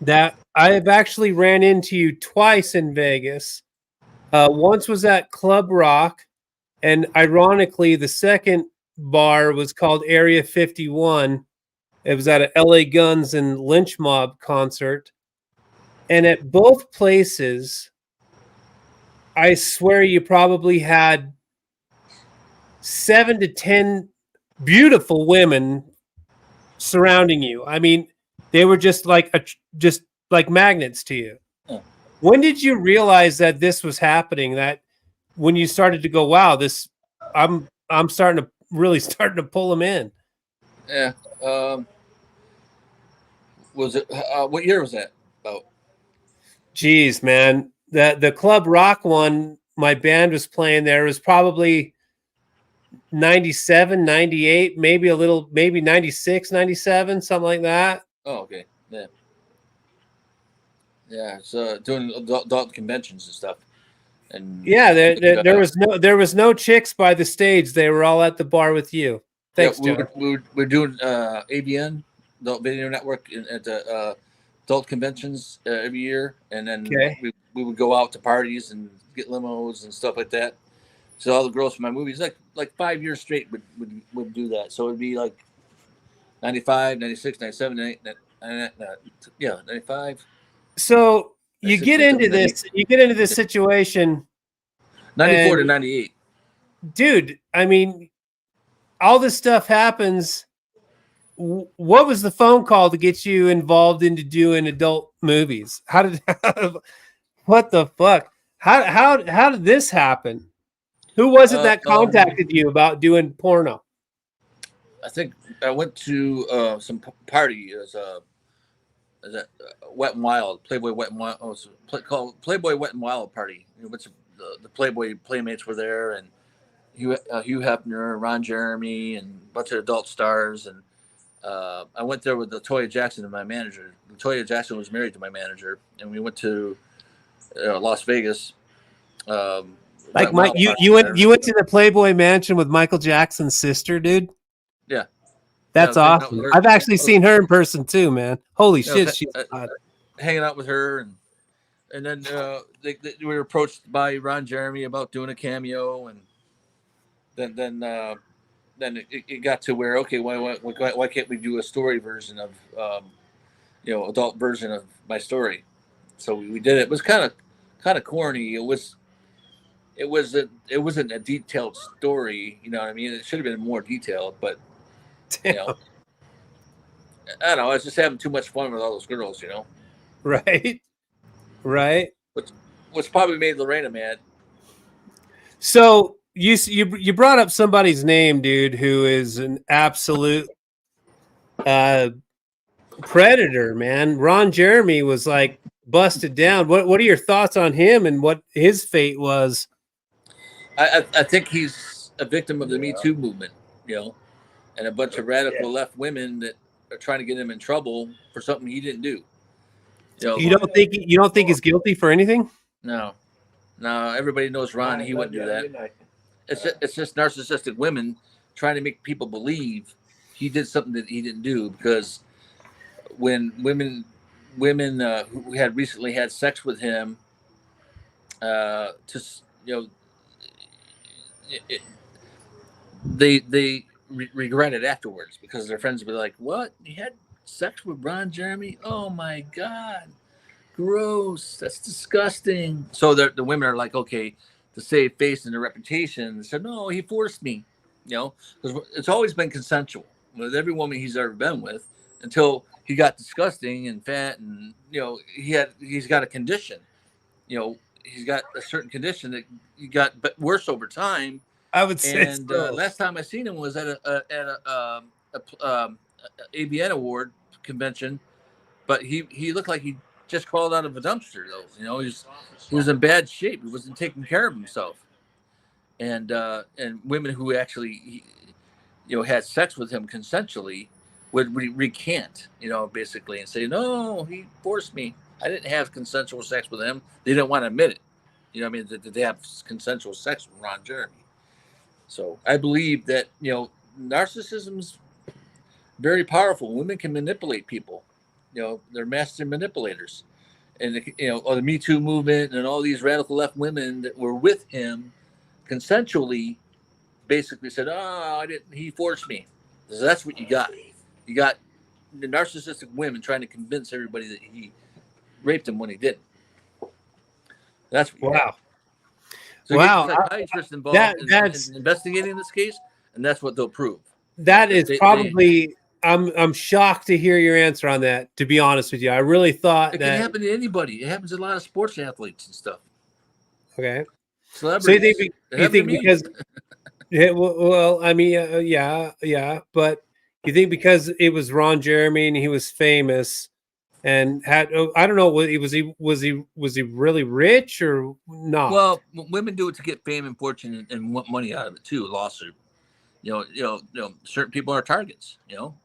that I have actually ran into you twice in Vegas. Once was at Club Rock, and ironically, the second bar was called Area 51. It was at a LA Guns and Lynch Mob concert. And at both places, I swear you probably had 7 to 10 beautiful women surrounding you. I mean, they were just like magnets to you. Oh. When did you realize that this was happening? That when you started to go, wow, this, I'm starting to pull them in. Yeah. Was it? What year was that? About. Geez, man, the Club Rock one, my band was playing there, was probably 97, 98, maybe 96, 97, something like that. Oh, okay. Yeah. Yeah. It's doing adult conventions and stuff. And Yeah, there was no chicks by the stage. They were all at the bar with you. Thanks, yeah, Joe. we're doing AVN, Adult Video Network, at the adult conventions every year, and then we would go out to parties and get limos and stuff like that. So all the girls from my movies, like 5 years straight, would do that. So it'd be like 95, 96, 97, 95. So you get into this situation, 94 to 98. Dude, I mean, all this stuff happens. What was the phone call to get you involved into doing adult movies? What the fuck? How did this happen? Who was it that contacted you about doing porno? I think I went to some party as that Wet and Wild, Playboy Wet and Wild. Called Playboy Wet and Wild party. The Playboy Playmates were there, and Hugh Hefner, Ron Jeremy, and a bunch of adult stars. And I went there with Latoya Jackson and my manager. Latoya Jackson was married to my manager, and we went to Las Vegas. Like Mike, you went to the Playboy Mansion with Michael Jackson's sister, dude. Yeah, that's awesome. I've actually seen her in person too, man. Holy shit, she's hanging out with her, and then we were approached by Ron Jeremy about doing a cameo, and then it got to where, okay, why can't we do a story version of adult version of my story? So we did it. It was kind of corny. It wasn't a detailed story, you know what I mean? It should have been more detailed, but I don't know. I was just having too much fun with all those girls, you know. Right. Which probably made Lorena mad. So you brought up somebody's name, dude, who is an absolute predator, man. Ron Jeremy was like busted down. What are your thoughts on him and what his fate was? I think he's a victim of the Me Too movement, and a bunch of radical left women that are trying to get him in trouble for something he didn't do. You don't think he's guilty for anything? No. Everybody knows Ron. He wouldn't do that. It's just narcissistic women trying to make people believe he did something that he didn't do, because when women who had recently had sex with him, they regret it afterwards, because their friends would be like, "What? You had sex with Ron Jeremy? Oh my God, gross! That's disgusting." So the women are like, okay, to save face and their reputation, they said, "No, he forced me," because it's always been consensual with every woman he's ever been with, until he got disgusting and fat, and he's got a condition. He's got a certain condition that he got worse over time. I would say And so. last time I seen him was at a ABN award convention, but he looked like he just crawled out of a dumpster. Though he was in bad shape. He wasn't taking care of himself. And women who actually had sex with him consensually would recant, basically, and say, no, he forced me. I didn't have consensual sex with him. They didn't want to admit it. That they have consensual sex with Ron Jeremy. So I believe that, narcissism's very powerful. Women can manipulate people. They're master manipulators. And, the Me Too movement and all these radical left women that were with him consensually basically said, he forced me. So that's what you got. You got the narcissistic women trying to convince everybody that he raped him when he didn't. That's what you got. So Wow. get a psychiatrist involved in investigating this case, and that's what they'll prove. That is probably. I'm shocked to hear your answer on that. To be honest with you, I really thought it can happen to anybody. It happens to a lot of sports athletes and stuff. Okay. Celebrities. So you think because? Yeah. Well, I mean, yeah. But you think because it was Ron Jeremy and he was famous and had I don't know, was he really rich or not? Well, women do it to get fame and fortune and want money out of it too. Lawsuit. Certain people are targets.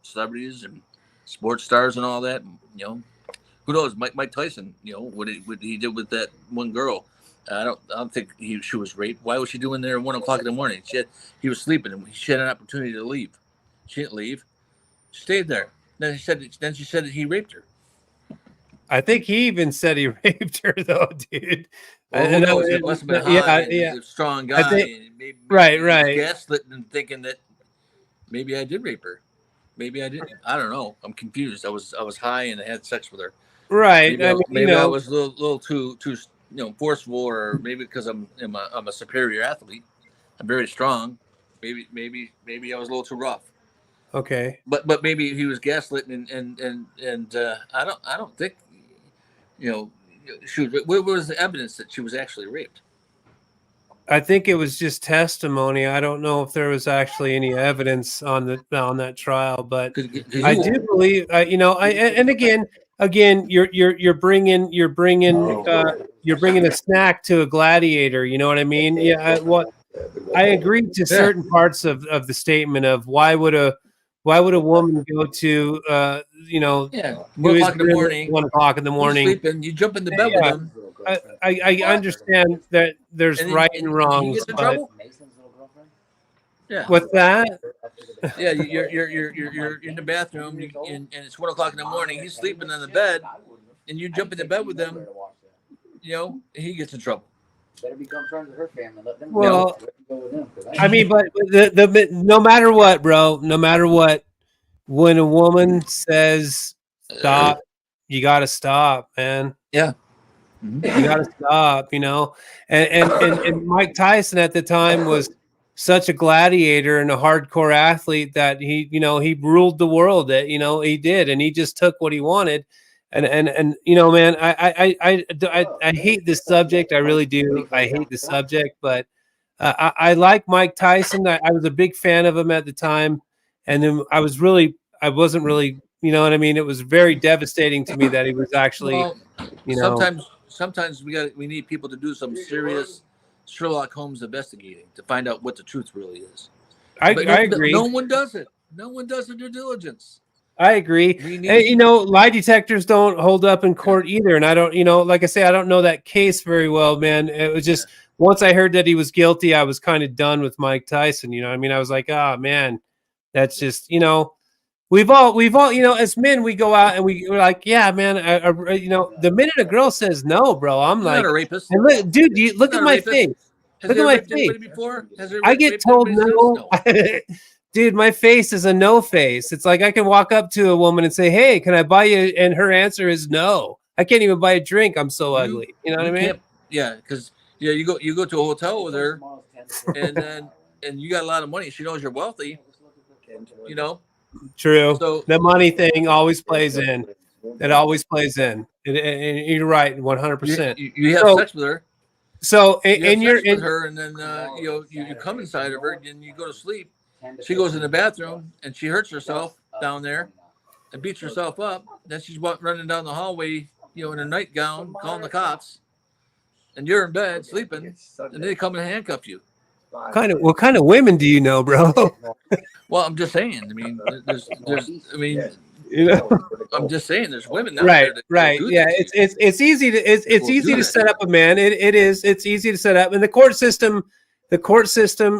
Celebrities and sports stars and all that. Who knows? Mike Tyson. What he did with that one girl. I don't think she was raped. Why was she doing there at 1 o'clock in the morning? He was sleeping and she had an opportunity to leave. She didn't leave. She stayed there. Then she said that he raped her. I think he even said he raped her, though, dude. Well, who knows? It must have been high. He's a strong guy. Maybe right. Gaslit and thinking that maybe I did rape her. Maybe I didn't. I don't know. I'm confused. I was high and I had sex with her. Right. Maybe I was a little too forceful, or maybe because I'm a superior athlete. I'm very strong. Maybe I was a little too rough. Okay. But maybe he was gaslighting and I don't think she was. What was the evidence that she was actually raped? I think it was just testimony. I don't know if there was actually any evidence on that trial, but I do believe. And again, you're bringing a snack to a gladiator. You know what I mean? Yeah. I agree to certain parts of the statement of why would a woman go to 1 o'clock in the morning. 1 o'clock in the morning. You're sleeping, you jump in the bed with him. I understand that there's right and wrong. Yeah. What's that? Yeah, you're in the bathroom and it's 1 o'clock in the morning. He's sleeping in the bed, and you jump in the bed with him. He gets in trouble. Better become friends with her family. Let them well, go with them. I mean, but the no matter what, bro, no matter what, when a woman says stop, you got to stop, man. Yeah. You got to stop, and Mike Tyson at the time was such a gladiator and a hardcore athlete that he ruled the world. That he did, and he just took what he wanted. And man, I hate this subject. I really do. I hate the subject, but I like Mike Tyson. I was a big fan of him at the time, and then I wasn't really, what I mean. It was very devastating to me that he was actually, Sometimes we need people to do some serious Sherlock Holmes investigating to find out what the truth really is. I agree. No one does it. No one does their due diligence. I agree. And, lie detectors don't hold up in court either. And I don't, like I say, I don't know that case very well, man. It was just once I heard that he was guilty, I was kind of done with Mike Tyson. I mean, I was like, oh man, that's just, we've all, as men, we go out and we're like, yeah, man, the minute a girl says no, bro, I'm You're like, not a rapist. Dude, look at my face. Look at my face. Before? I get told no. Dude, my face is a no face. It's like I can walk up to a woman and say, hey, can I buy you? And her answer is no. I can't even buy a drink. I'm so ugly. You know what I mean? Yeah, because you go to a hotel with her and you got a lot of money. She knows you're wealthy, True. So The money thing always plays in. It always plays in. And you're right, 100%. you have sex with her. So, You have and you're sex with her, and then you come inside of her, and you go to sleep. She goes in the bathroom, and she hurts herself down there, and beats herself up. Then she's running down the hallway, in her nightgown, calling the cops. And you're in bed sleeping, and they come and handcuff you. what kind of women do you know, bro? Well, I'm just saying. I mean, I'm just saying. There's women out Right, there that right. do Yeah, this. it's easy to it's Will easy do to that. set up a man. It's easy to set up, and the court system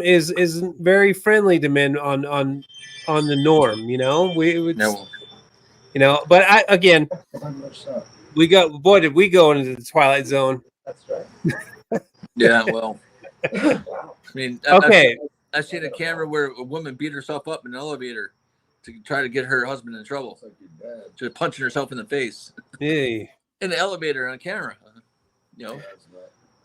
is very friendly to men on the norm. But again, did we go into the Twilight Zone? That's right. Yeah, well, I mean, Okay. I've seen a camera where a woman beat herself up in an elevator to try to get her husband in trouble. Just punching herself in the face Hey. in the elevator on camera.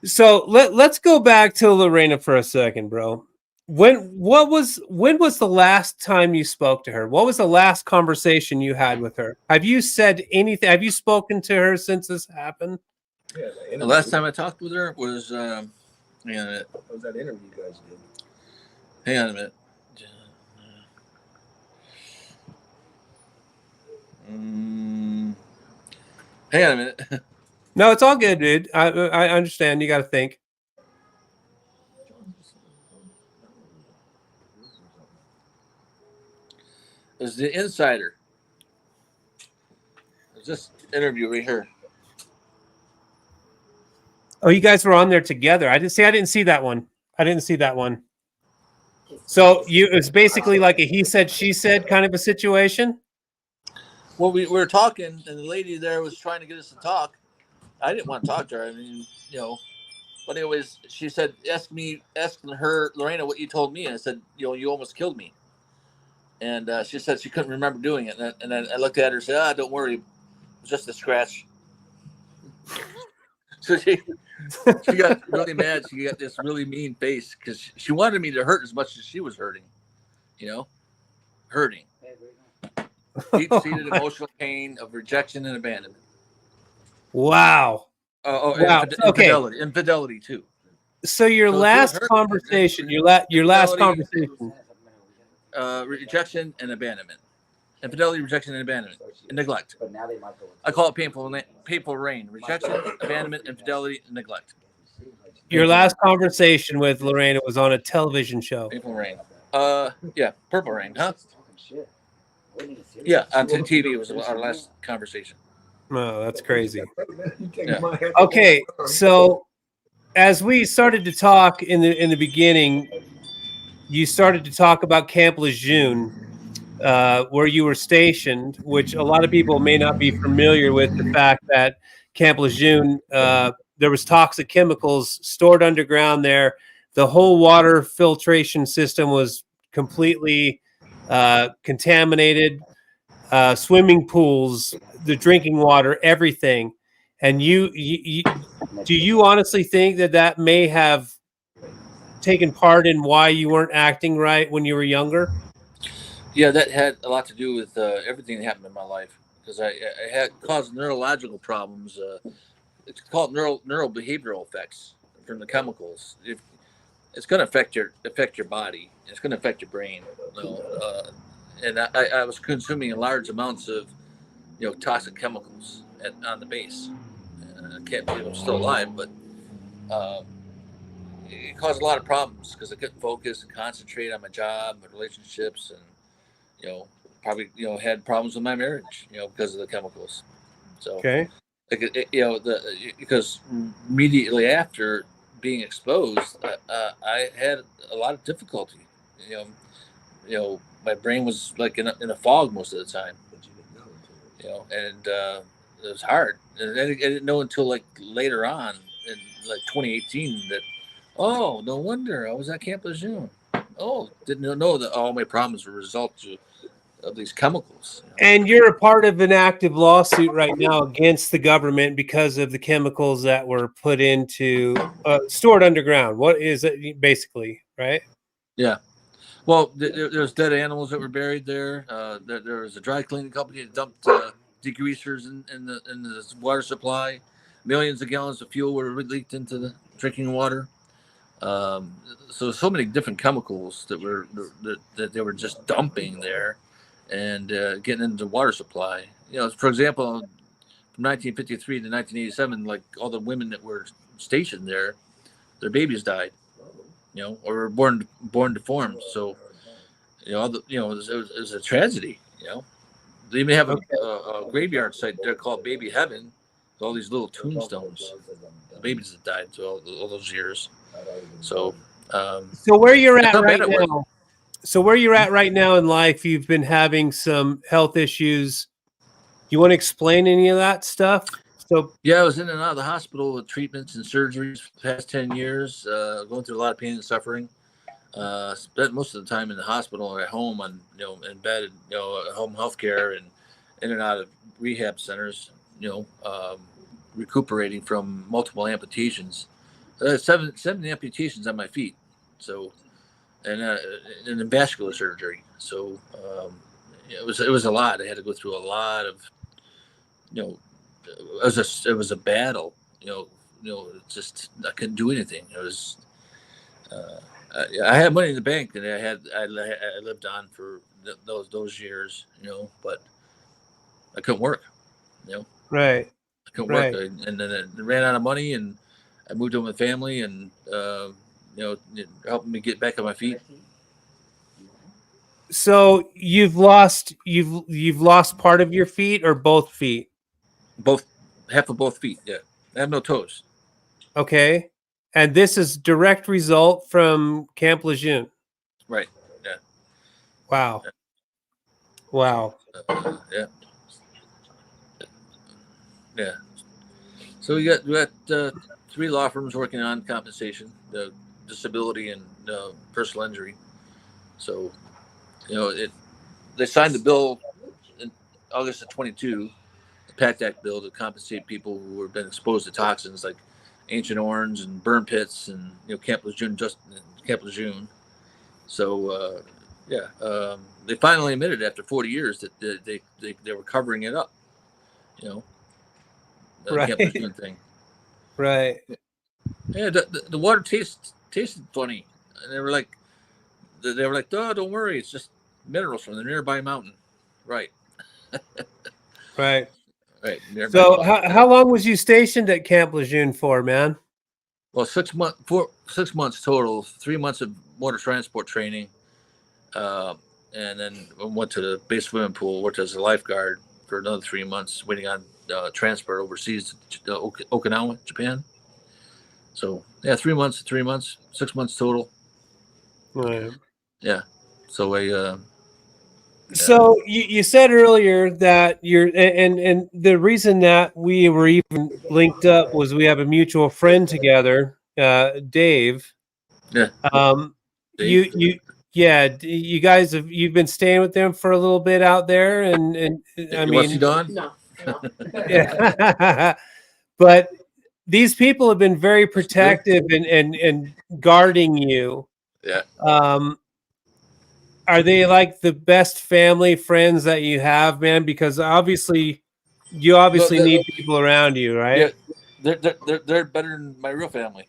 So let's go back to Lorena for a second, bro. When was the last time you spoke to her? What was the last conversation you had with her? Have you said anything? Have you spoken to her since this happened? The last time I talked with her was hang on a minute. What was that interview you guys did? Hang on a minute. Hang on a minute. No, it's all good, dude. I understand. You got to think. It was the Insider. It was this interview right here. Oh, you guys were on there together. I didn't see that one. So it's basically like a he said, she said kind of a situation. Well, we were talking, and the lady there was trying to get us to talk. I didn't want to talk to her. I mean, But anyways, she said, asking her, Lorena, what you told me. And I said, you almost killed me. And she said she couldn't remember doing it. And then I looked at her and said, don't worry. It was just a scratch. So she got really mad. She got this really mean face because she wanted me to hurt as much as she was hurting. Hurting. Deep-seated emotional pain of rejection and abandonment. Wow. Wow. Infidelity too. So your last conversation, rejection and abandonment. Infidelity, rejection, and abandonment. And neglect. I call it painful rain. Rejection, abandonment, infidelity, and neglect. Your last conversation with Lorena was on a television show. Painful rain. Yeah, Purple Rain, huh? Yeah, on TV it was our last conversation. Oh, that's crazy. Yeah. Okay, so as we started to talk in the beginning, you started to talk about Camp Lejeune, where you were stationed, which a lot of people may not be familiar with the fact that Camp Lejeune, there was toxic chemicals stored underground there. The whole water filtration system was completely contaminated. Swimming pools, the drinking water, everything. And do you honestly think that may have taken part in why you weren't acting right when you were younger? Yeah, that had a lot to do with everything that happened in my life because I had caused neurological problems. It's called neurobehavioral effects from the chemicals. It's going to affect your body. It's going to affect your brain. And I was consuming large amounts of, toxic chemicals on the base. I can't believe I'm still alive, but it caused a lot of problems because I couldn't focus and concentrate on my job, my relationships, and probably had problems with my marriage, because of the chemicals. So okay, because immediately after being exposed, I had a lot of difficulty. My brain was like in a fog most of the time. And it was hard. And I didn't know until like later on in like 2018 that, oh, no wonder I was at Camp Lejeune. Oh, didn't know that all my problems were a result of these chemicals. And you're a part of an active lawsuit right now against the government because of the chemicals that were put into stored underground. What is it basically, right? Yeah. Well, there's dead animals that were buried there. There was a dry cleaning company that dumped degreasers in the water supply. Millions of gallons of fuel were leaked into the drinking water. So many different chemicals that they were just dumping there, and getting into the water supply. For example, from 1953 to 1987, like all the women that were stationed there, their babies died. Or were born deformed. So, it was a tragedy. They even have a graveyard site there called Baby Heaven, with all these little tombstones, the babies that died through all those years. So, So where you're at how right bad it was. now? So where you're at right now in life, you've been having some health issues. You want to explain any of that stuff? So Yeah, I was in and out of the hospital with treatments and surgeries for the past 10 years, going through a lot of pain and suffering. Spent most of the time in the hospital or at home on, in bed, home health care, and in and out of rehab centers, recuperating from multiple amputations. Seven amputations on my feet. So, and then vascular surgery. So, it was a lot. I had to go through a lot of, it was a battle. Just I couldn't do anything. It was. I had money in the bank, and I lived on for those years. But I couldn't work. right. I couldn't Right. work, and then I ran out of money, and I moved in with family, and helping me get back on my feet. So you've lost part of your feet or both feet? Both, half of both feet. Yeah, I have no toes. Okay. And this is direct result from Camp Lejeune. Right. Yeah. Wow. Wow. Yeah. Yeah. So we got 3 law firms working on compensation, the disability, and personal injury. So, they signed the bill in August of 22, the PACT Act bill, to compensate people who have been exposed to toxins like Ancient Orange and burn pits, and Camp Lejeune. So they finally admitted after 40 years that they were covering it up. The Right. Camp Lejeune thing. Right. Yeah, the water tasted funny, and they were like, oh, don't worry, it's just minerals from the nearby mountain. Right. Right. Right. So how long was you stationed at Camp Lejeune for, man? Well, 6 months, 6 months total. 3 months of water transport training, and then went to the base swimming pool. Worked as a lifeguard for another 3 months, waiting on transfer overseas to Okinawa, Japan. So 3 months, 6 months total. Right. Yeah. So So you said earlier that and the reason that we were even linked up was we have a mutual friend together, Dave. Yeah. Dave. You guys you've been staying with them for a little bit out there, and I was he mean, gone? No. yeah. But these people have been very protective and guarding you. Yeah. Are they like the best family friends that you have, man? Because obviously you need people around you, right? Yeah, they're better than my real family.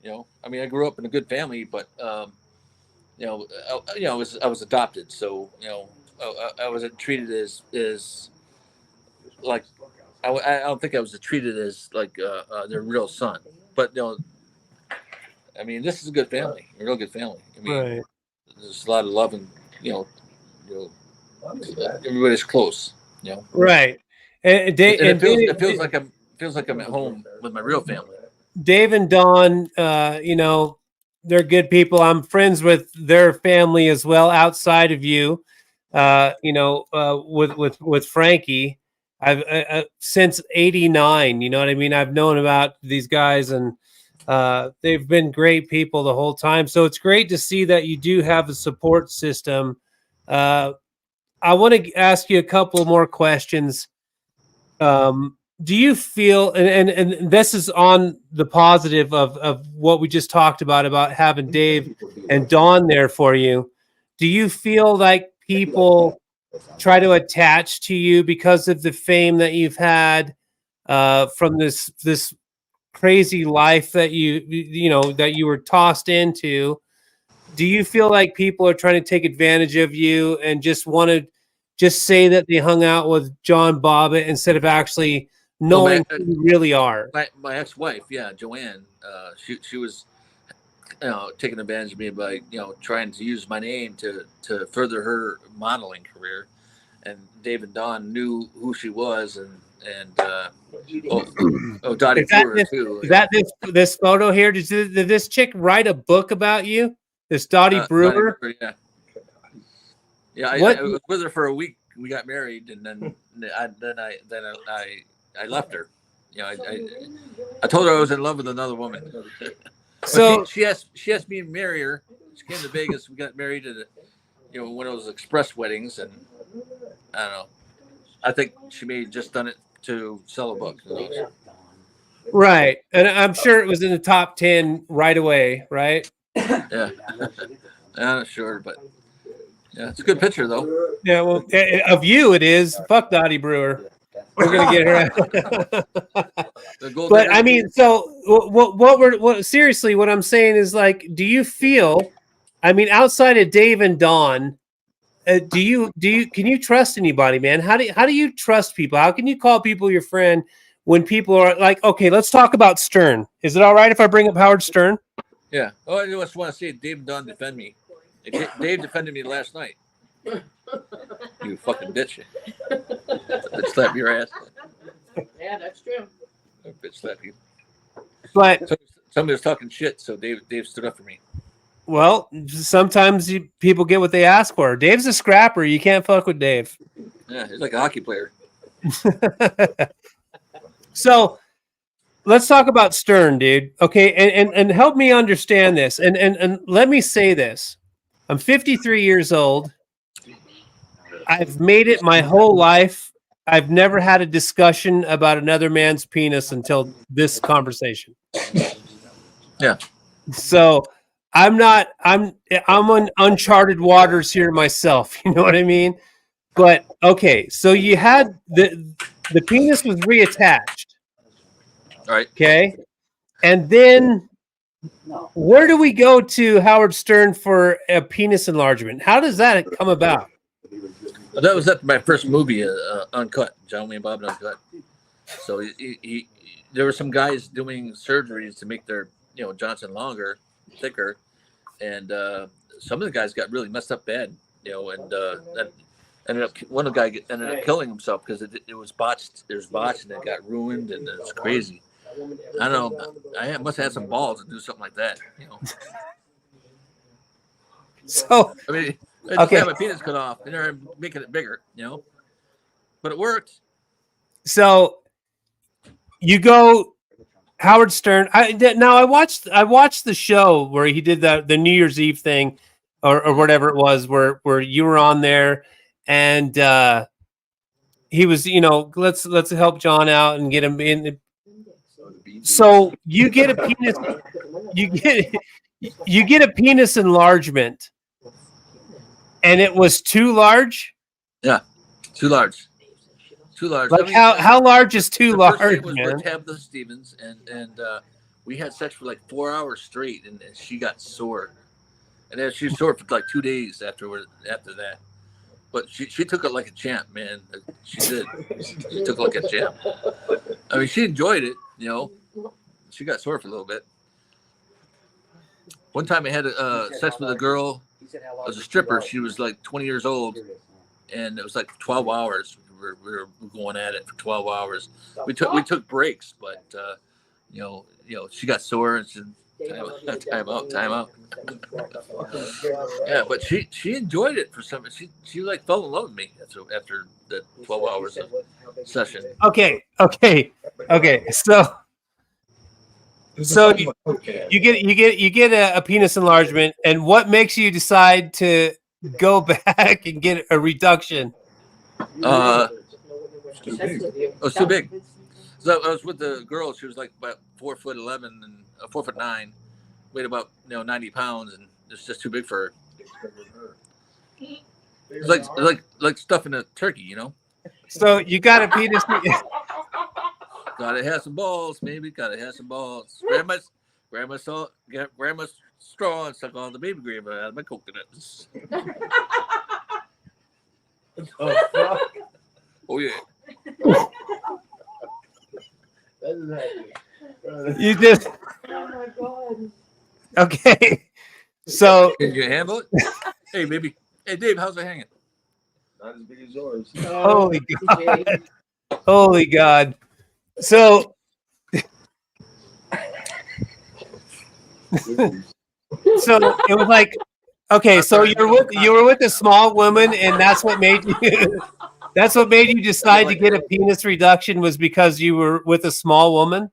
I mean, I grew up in a good family, but I was adopted, so I wasn't treated as like I don't think I was treated as like their real son. But I mean, this is a good family, a real good family. I mean, Right. there's a lot of love, and everybody's close. Right. And it feels like I'm at home with my real family. Dave and Dawn, they're good people. I'm friends with their family as well outside of you. With Frankie, I've since '89. You know what I mean? I've known about these guys, and they've been great people the whole time. So it's great to see that you do have a support system. I want to ask you a couple more questions. Do you feel, and this is on the positive of what we just talked about having Dave and Dawn there for you. do you feel like people try to attach to you because of the fame that you've had from this crazy life that that you were tossed into? Do you feel like people are trying to take advantage of you and just want to just say that they hung out with John Bobbitt instead of actually knowing who you really are? My ex-wife, yeah, Joanne, she was taking advantage of me by trying to use my name to further her modeling career. And Dave and Dawn knew who she was, and Dottie Brewer too. Is that this photo here? Did this chick write a book about you? This Dottie Brewer? Yeah. I was with her for a week. We got married, and then I left her. I told her I was in love with another woman. So she asked me to marry her. She came to Vegas. We got married at one of those express weddings, and I don't know. I think she may have just done it to sell a book. Right, and I'm sure it was in the top 10 right away, right? Yeah, I'm not sure, but yeah, it's a good picture though. Yeah, well, of you it is. Fuck Dottie Brewer. We're gonna get her. But I mean, so what seriously, what I'm saying is, like, do you feel? I mean, outside of Dave and Dawn, can you trust anybody, man? How do you trust people? How can you call people your friend when people are like, okay, let's talk about Stern. Is it all right if I bring up Howard Stern? Yeah. Oh, I just want to say Dave and Dawn defend me. Dave defended me last night. You fucking bitch. Bitch slap your ass. Yeah, that's true. Bitch slap you. But somebody was talking shit, so Dave stood up for me. Well, sometimes people get what they ask for. Dave's a scrapper. You can't fuck with Dave. Yeah, he's like a hockey player. So let's talk about Stern, dude. Okay, and help me understand this. And let me say this. I'm 53 years old. I've made it my whole life. I've never had a discussion about another man's penis until this conversation. Yeah. So I'm on uncharted waters here myself. You know what I mean? But okay, so you had the penis was reattached. All right. Okay. And then where do we go to Howard Stern for a penis enlargement? How does that come about? That was at my first movie, Uncut, John Wayne Bobbitt Uncut. So there were some guys doing surgeries to make their Johnson longer, thicker, and some of the guys got really messed up bad, and that ended up one of the guys ended up killing himself because it was botched. It was botched and it got ruined, and it's crazy. I don't know. I must have had some balls to do something like that. So I mean, I just had my penis cut off and they're making it bigger, but it worked. So you go Howard Stern. I watched the show where he did the New Year's Eve thing or whatever it was where you were on there and he was, let's help John out and get him in. So you get a penis, you get a penis enlargement, and it was too large. Yeah, too large. Too large. Like how large is too large? First was with Tabitha Stevens, and we had sex for like 4 hours straight, and she got sore, and then she was sore for like 2 days after that. But she took it like a champ, man. She did. She took it like a champ. I mean, she enjoyed it, She got sore for a little bit. One time I had sex with a girl. It was a stripper. She was like 20 years old, and it was like 12 hours. We were going at it for 12 hours. We took breaks, but she got sore and she time out. Yeah, but she enjoyed it for some. She like fell in love with me after the 12 hours of session. Okay. So you get a penis enlargement, and what makes you decide to go back and get a reduction? It was too big. So I was with the girl. She was like about 4'11" and 4'9", weighed about 90 pounds, and it's just too big for her. It's like stuffing a turkey, you know. So you got a penis. Gotta have some balls, maybe. Gotta have some balls. Grab my straw and suck all the baby grape out of my coconuts. Oh yeah. You just Oh my god. okay. So Can you handle it? Hey, baby. Hey, Dave, how's it hanging? Not as big as yours. holy God, holy God. So it was like okay. So you were with a small woman, and that's what made you. That's what made you decide to get a penis reduction was because you were with a small woman.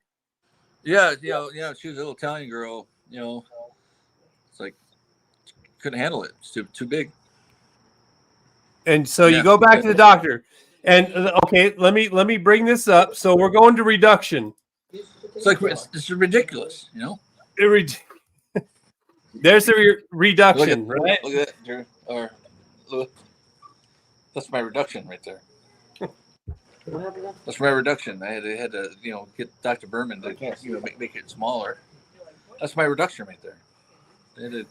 Yeah, she was a little Italian girl. It's like couldn't handle it. It's too big. And so you go back to the doctor, and okay, let me bring this up. So we're going to reduction. It's like it's ridiculous, you know. There's the reduction, right? Look at that, Drew. Look, that's my reduction right there. That's my reduction. I had to get Dr. Berman to make it smaller. That's my reduction right there. They had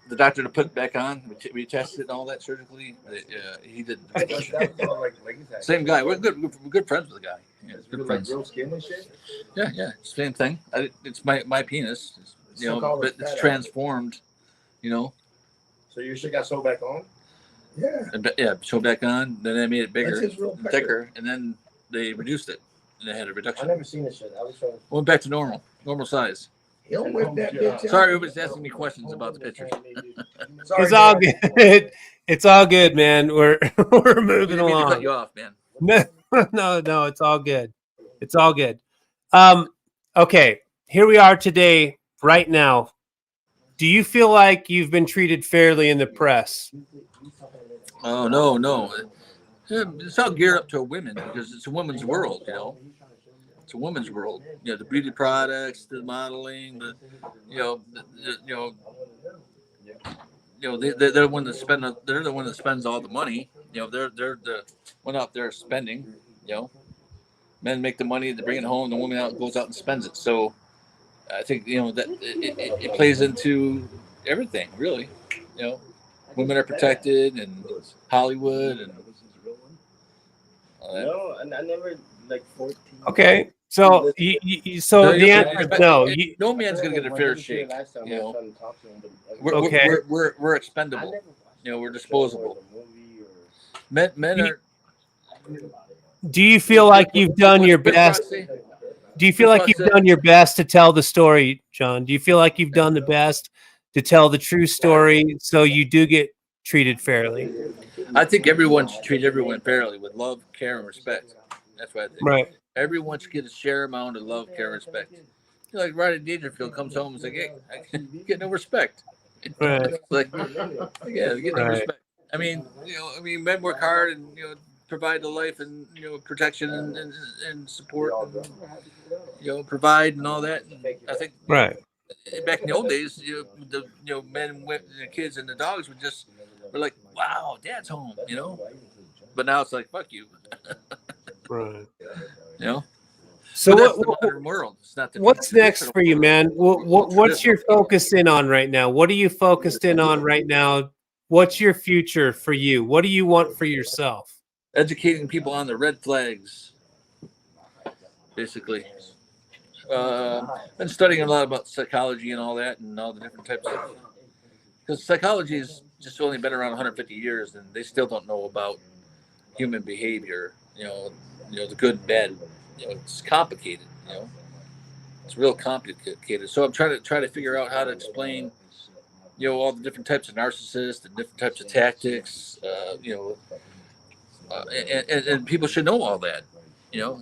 the doctor to put it back on. We tested and all that surgically. He did the reduction. Same guy. We're good friends with the guy. Yeah, good friends. Real skin and shit. Yeah. Same thing. It's my penis. But it's transformed. So your shit got sewed back on. Yeah. Sewed back on. Then they made it bigger, and thicker, and then they reduced it, and they had a reduction. I never seen this shit. I was trying to. Went back to normal size. He'll whip that bitch out. Sorry, everybody's asking me questions about the pictures. Sorry, It's all Dad. good. It's all good, man. We're moving Didn't mean to cut along. you off, man. No, it's all good. It's all good. Okay, here we are today, right now. Do you feel like you've been treated fairly in the press? Oh no. It's all geared up to women because it's a woman's world, It's a woman's world. The beauty products, the modeling, they're the one that they're the one that spends all the money. They're the one out there spending. Men make the money, they bring it home, the woman goes out and spends it. So I think that it plays into everything, really. Women are protected, and Hollywood, and all that. No, I never like 14. Okay, so the answer is no. No man's gonna get a fair shake. Okay. We're expendable. We're disposable. Men are. Do you feel like you've done your best? Do you feel like you've done your best to tell the story, John? Do you feel like you've done the best to tell the true story so you do get treated fairly? I think everyone should treat everyone fairly with love, care, and respect. That's what I think. Right. Everyone should get a share amount of love, care, and respect. Like Rodney Dangerfield comes home and is like, "Hey, I get no respect." Right. Like, yeah, get no respect. I mean, men work hard and provide the life and protection and support, and, provide and all that. And I think Right. back in the old days, the men and women, the kids and the dogs were like, "Wow, Dad's home," But now it's like, "Fuck you," Right. So So that's the modern world. It's not the what's next for you, man? What's your focus in on right now? What are you focused in on right now? What's your future for you? What do you want for yourself? Educating people on the red flags, basically. Been studying a lot about psychology and all that, and all the different types of. Because psychology has just only been around 150 years, and they still don't know about human behavior. The good and bad. It's complicated. It's real complicated. So I'm trying to figure out how to explain, all the different types of narcissists and different types of tactics. And people should know all that.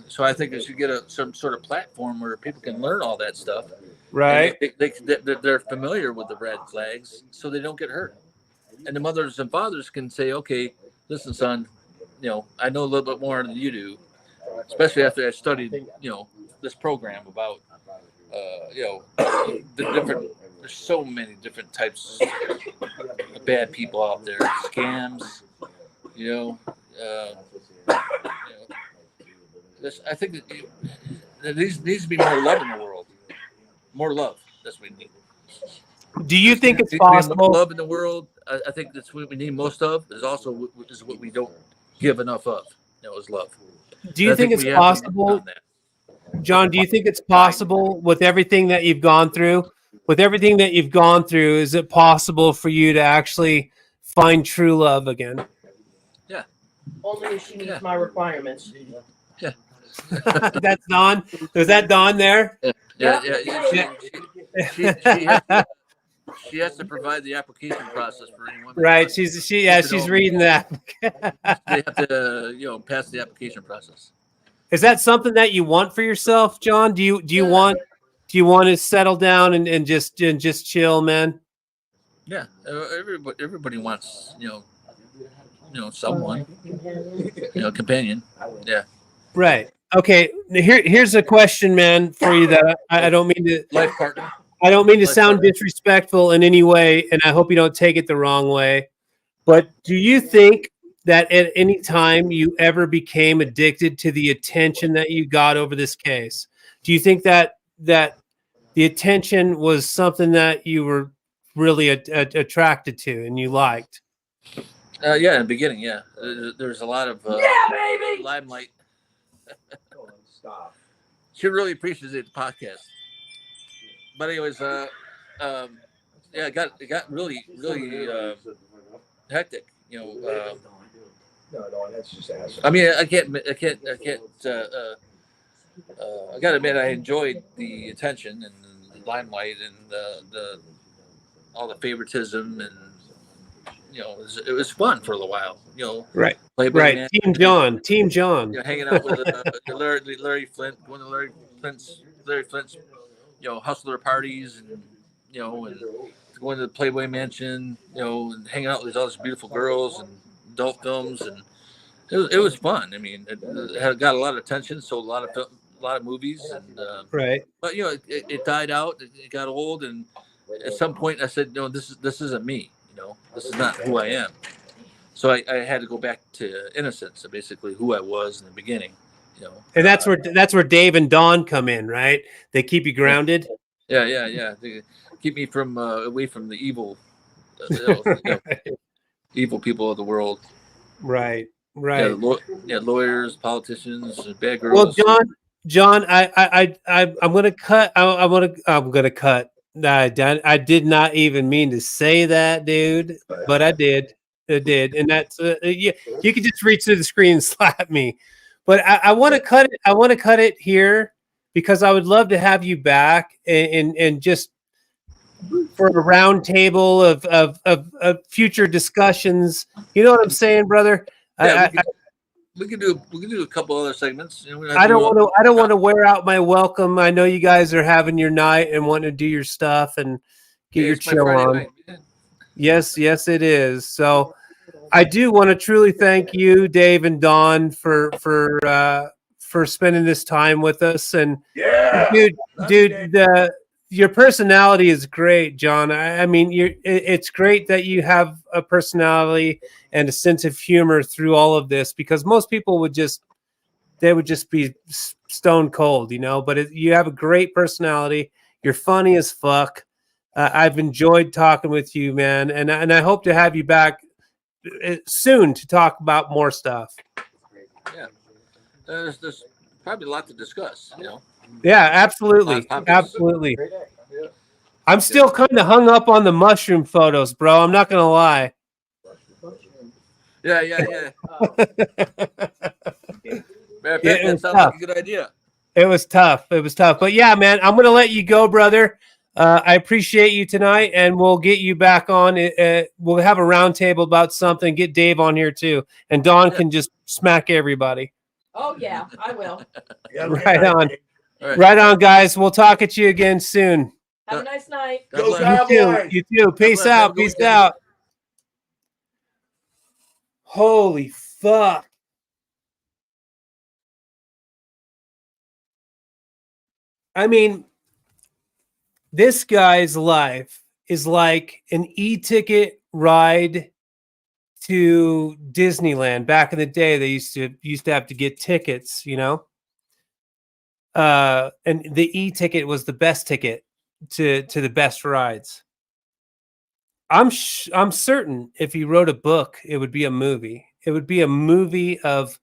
So I think they should get some sort of platform where people can learn all that stuff. Right. They're familiar with the red flags, so they don't get hurt. And the mothers and fathers can say, "Okay, listen, son, I know a little bit more than you do." Especially after I studied, this program about, the different. There's so many different types of bad people out there, scams. You know, I think that there needs to be more love in the world. More love. That's what we need. Do you think it's There needs to be more possible? love in the world. I think that's what we need most of. Is also is what we don't give enough of. Is love. Do you And I think it's we have to work possible, on that. John? Do you think it's possible with everything that you've gone through? With everything that you've gone through, is it possible for you to actually find true love again? Yeah. Only if she meets Yeah. my requirements. Yeah. That's Don. Was that Don there? Yeah. She has to provide the application process for anyone. Right. She's reading that. They have to pass the application process. Is that something that you want for yourself, John? Do you want to settle down and just chill, man? Yeah. Everybody wants someone, companion. Yeah. Right. Okay. Here's a question, man, for you that I don't mean to Life partner. I don't mean to sound disrespectful in any way, and I hope you don't take it the wrong way. But do you think that at any time you ever became addicted to the attention that you got over this case? Do you think that the attention was something that you were really attracted to and you liked? Yeah, in the beginning, yeah. There's a lot of baby! limelight. Stop. She really appreciates the podcast. But anyways, yeah, it got really hectic. No, that's just ass. I mean, I gotta admit, I enjoyed the attention and the limelight and the all the favoritism, and it was fun for a little while. Right. Playboy Right. Man, Team John. hanging out with Larry Flint, going to Larry Flint's hustler parties, and and going to the Playboy Mansion, and hanging out with all these beautiful girls and adult films, and it was fun. I mean, it got a lot of attention, sold a lot of movies, and Right. but it died out. It got old, and at some point I said, no, this isn't me. This is not who I am. So I had to go back to innocence, so basically who I was in the beginning. And that's where Dave and Don come in, right? They keep you grounded. Yeah. They keep me from away from the evil, evil people of the world. Right. Lawyers, politicians, bad girls. Well, John, I'm gonna cut. I'm gonna cut. I did not even mean to say that, dude, but I did. And that's you can just reach through the screen and slap me. But I want to cut it. I want to cut it here because I would love to have you back and just for a round table of future discussions. You know what I'm saying, brother? Yeah, we can do a couple other segments. I don't want to wear out my welcome. I know you guys are having your night and wanting to do your stuff and get your chill on. Night. Yes, it is. So I do want to truly thank you, Dave and Don, for spending this time with us. And dude, your personality is great, John. I mean, it's great that you have a personality and a sense of humor through all of this, because most people would just be stone cold, but you have a great personality. You're funny as fuck. I've enjoyed talking with you, man. And I hope to have you back soon to talk about more stuff. Yeah. There's probably a lot to discuss, Yeah, absolutely. Absolutely. I'm still kind of hung up on the mushroom photos, bro. I'm not going to lie. Yeah. That sounds like a good idea. It was tough. But yeah, man, I'm going to let you go, brother. I appreciate you tonight, and we'll get you back on. We'll have a round table about something. Get Dave on here too, and Don can just smack everybody. Oh, yeah, I will. Right on. Right on, guys. We'll talk at you again soon. Have a nice night. Go You too. Peace out. Peace out. Holy fuck. I mean, this guy's life is like an e-ticket ride to Disneyland. Back in the day, they used to have to get tickets, you know. And the e-ticket was the best ticket to the best rides. I'm certain if he wrote a book, it would be a movie. It would be a movie of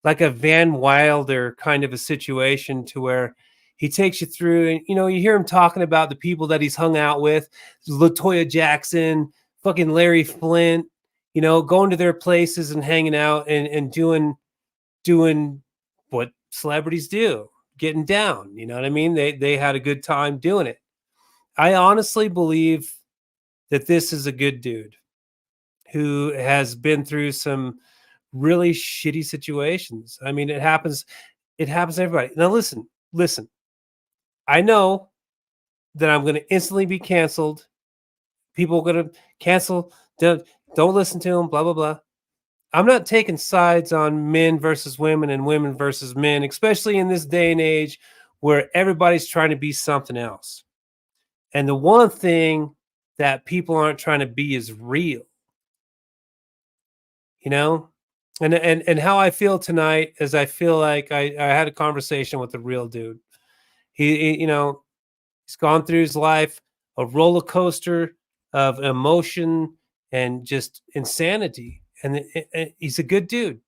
like a Van Wilder kind of a situation, to where he takes you through, and you hear him talking about the people that he's hung out with, LaToya Jackson, fucking Larry Flint, going to their places and hanging out and doing what celebrities do, getting down. You know what I mean? They had a good time doing it. I honestly believe that this is a good dude who has been through some really shitty situations. I mean, it happens to everybody. Now listen. I know that I'm going to instantly be canceled. People are going to cancel. Don't listen to him, blah, blah, blah. I'm not taking sides on men versus women and women versus men, especially in this day and age where everybody's trying to be something else. And the one thing that people aren't trying to be is real. And how I feel tonight is I feel like I had a conversation with a real dude. He's gone through his life, a roller coaster of emotion and just insanity. And he's a good dude.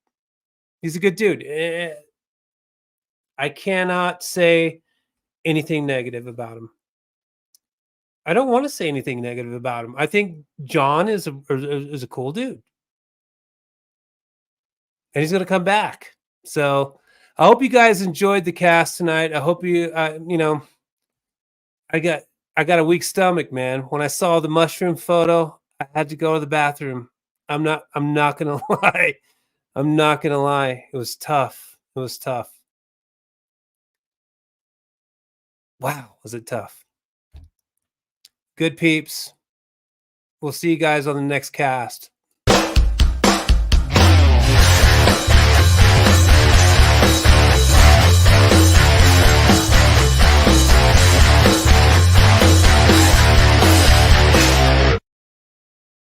He's a good dude. I cannot say anything negative about him. I don't want to say anything negative about him. I think John is a cool dude. And he's going to come back. So I hope you guys enjoyed the cast tonight. I hope you, I got a weak stomach, man. When I saw the mushroom photo, I had to go to the bathroom. I'm not going to lie. I'm not going to lie. It was tough. Wow. Was it tough? Good peeps. We'll see you guys on the next cast.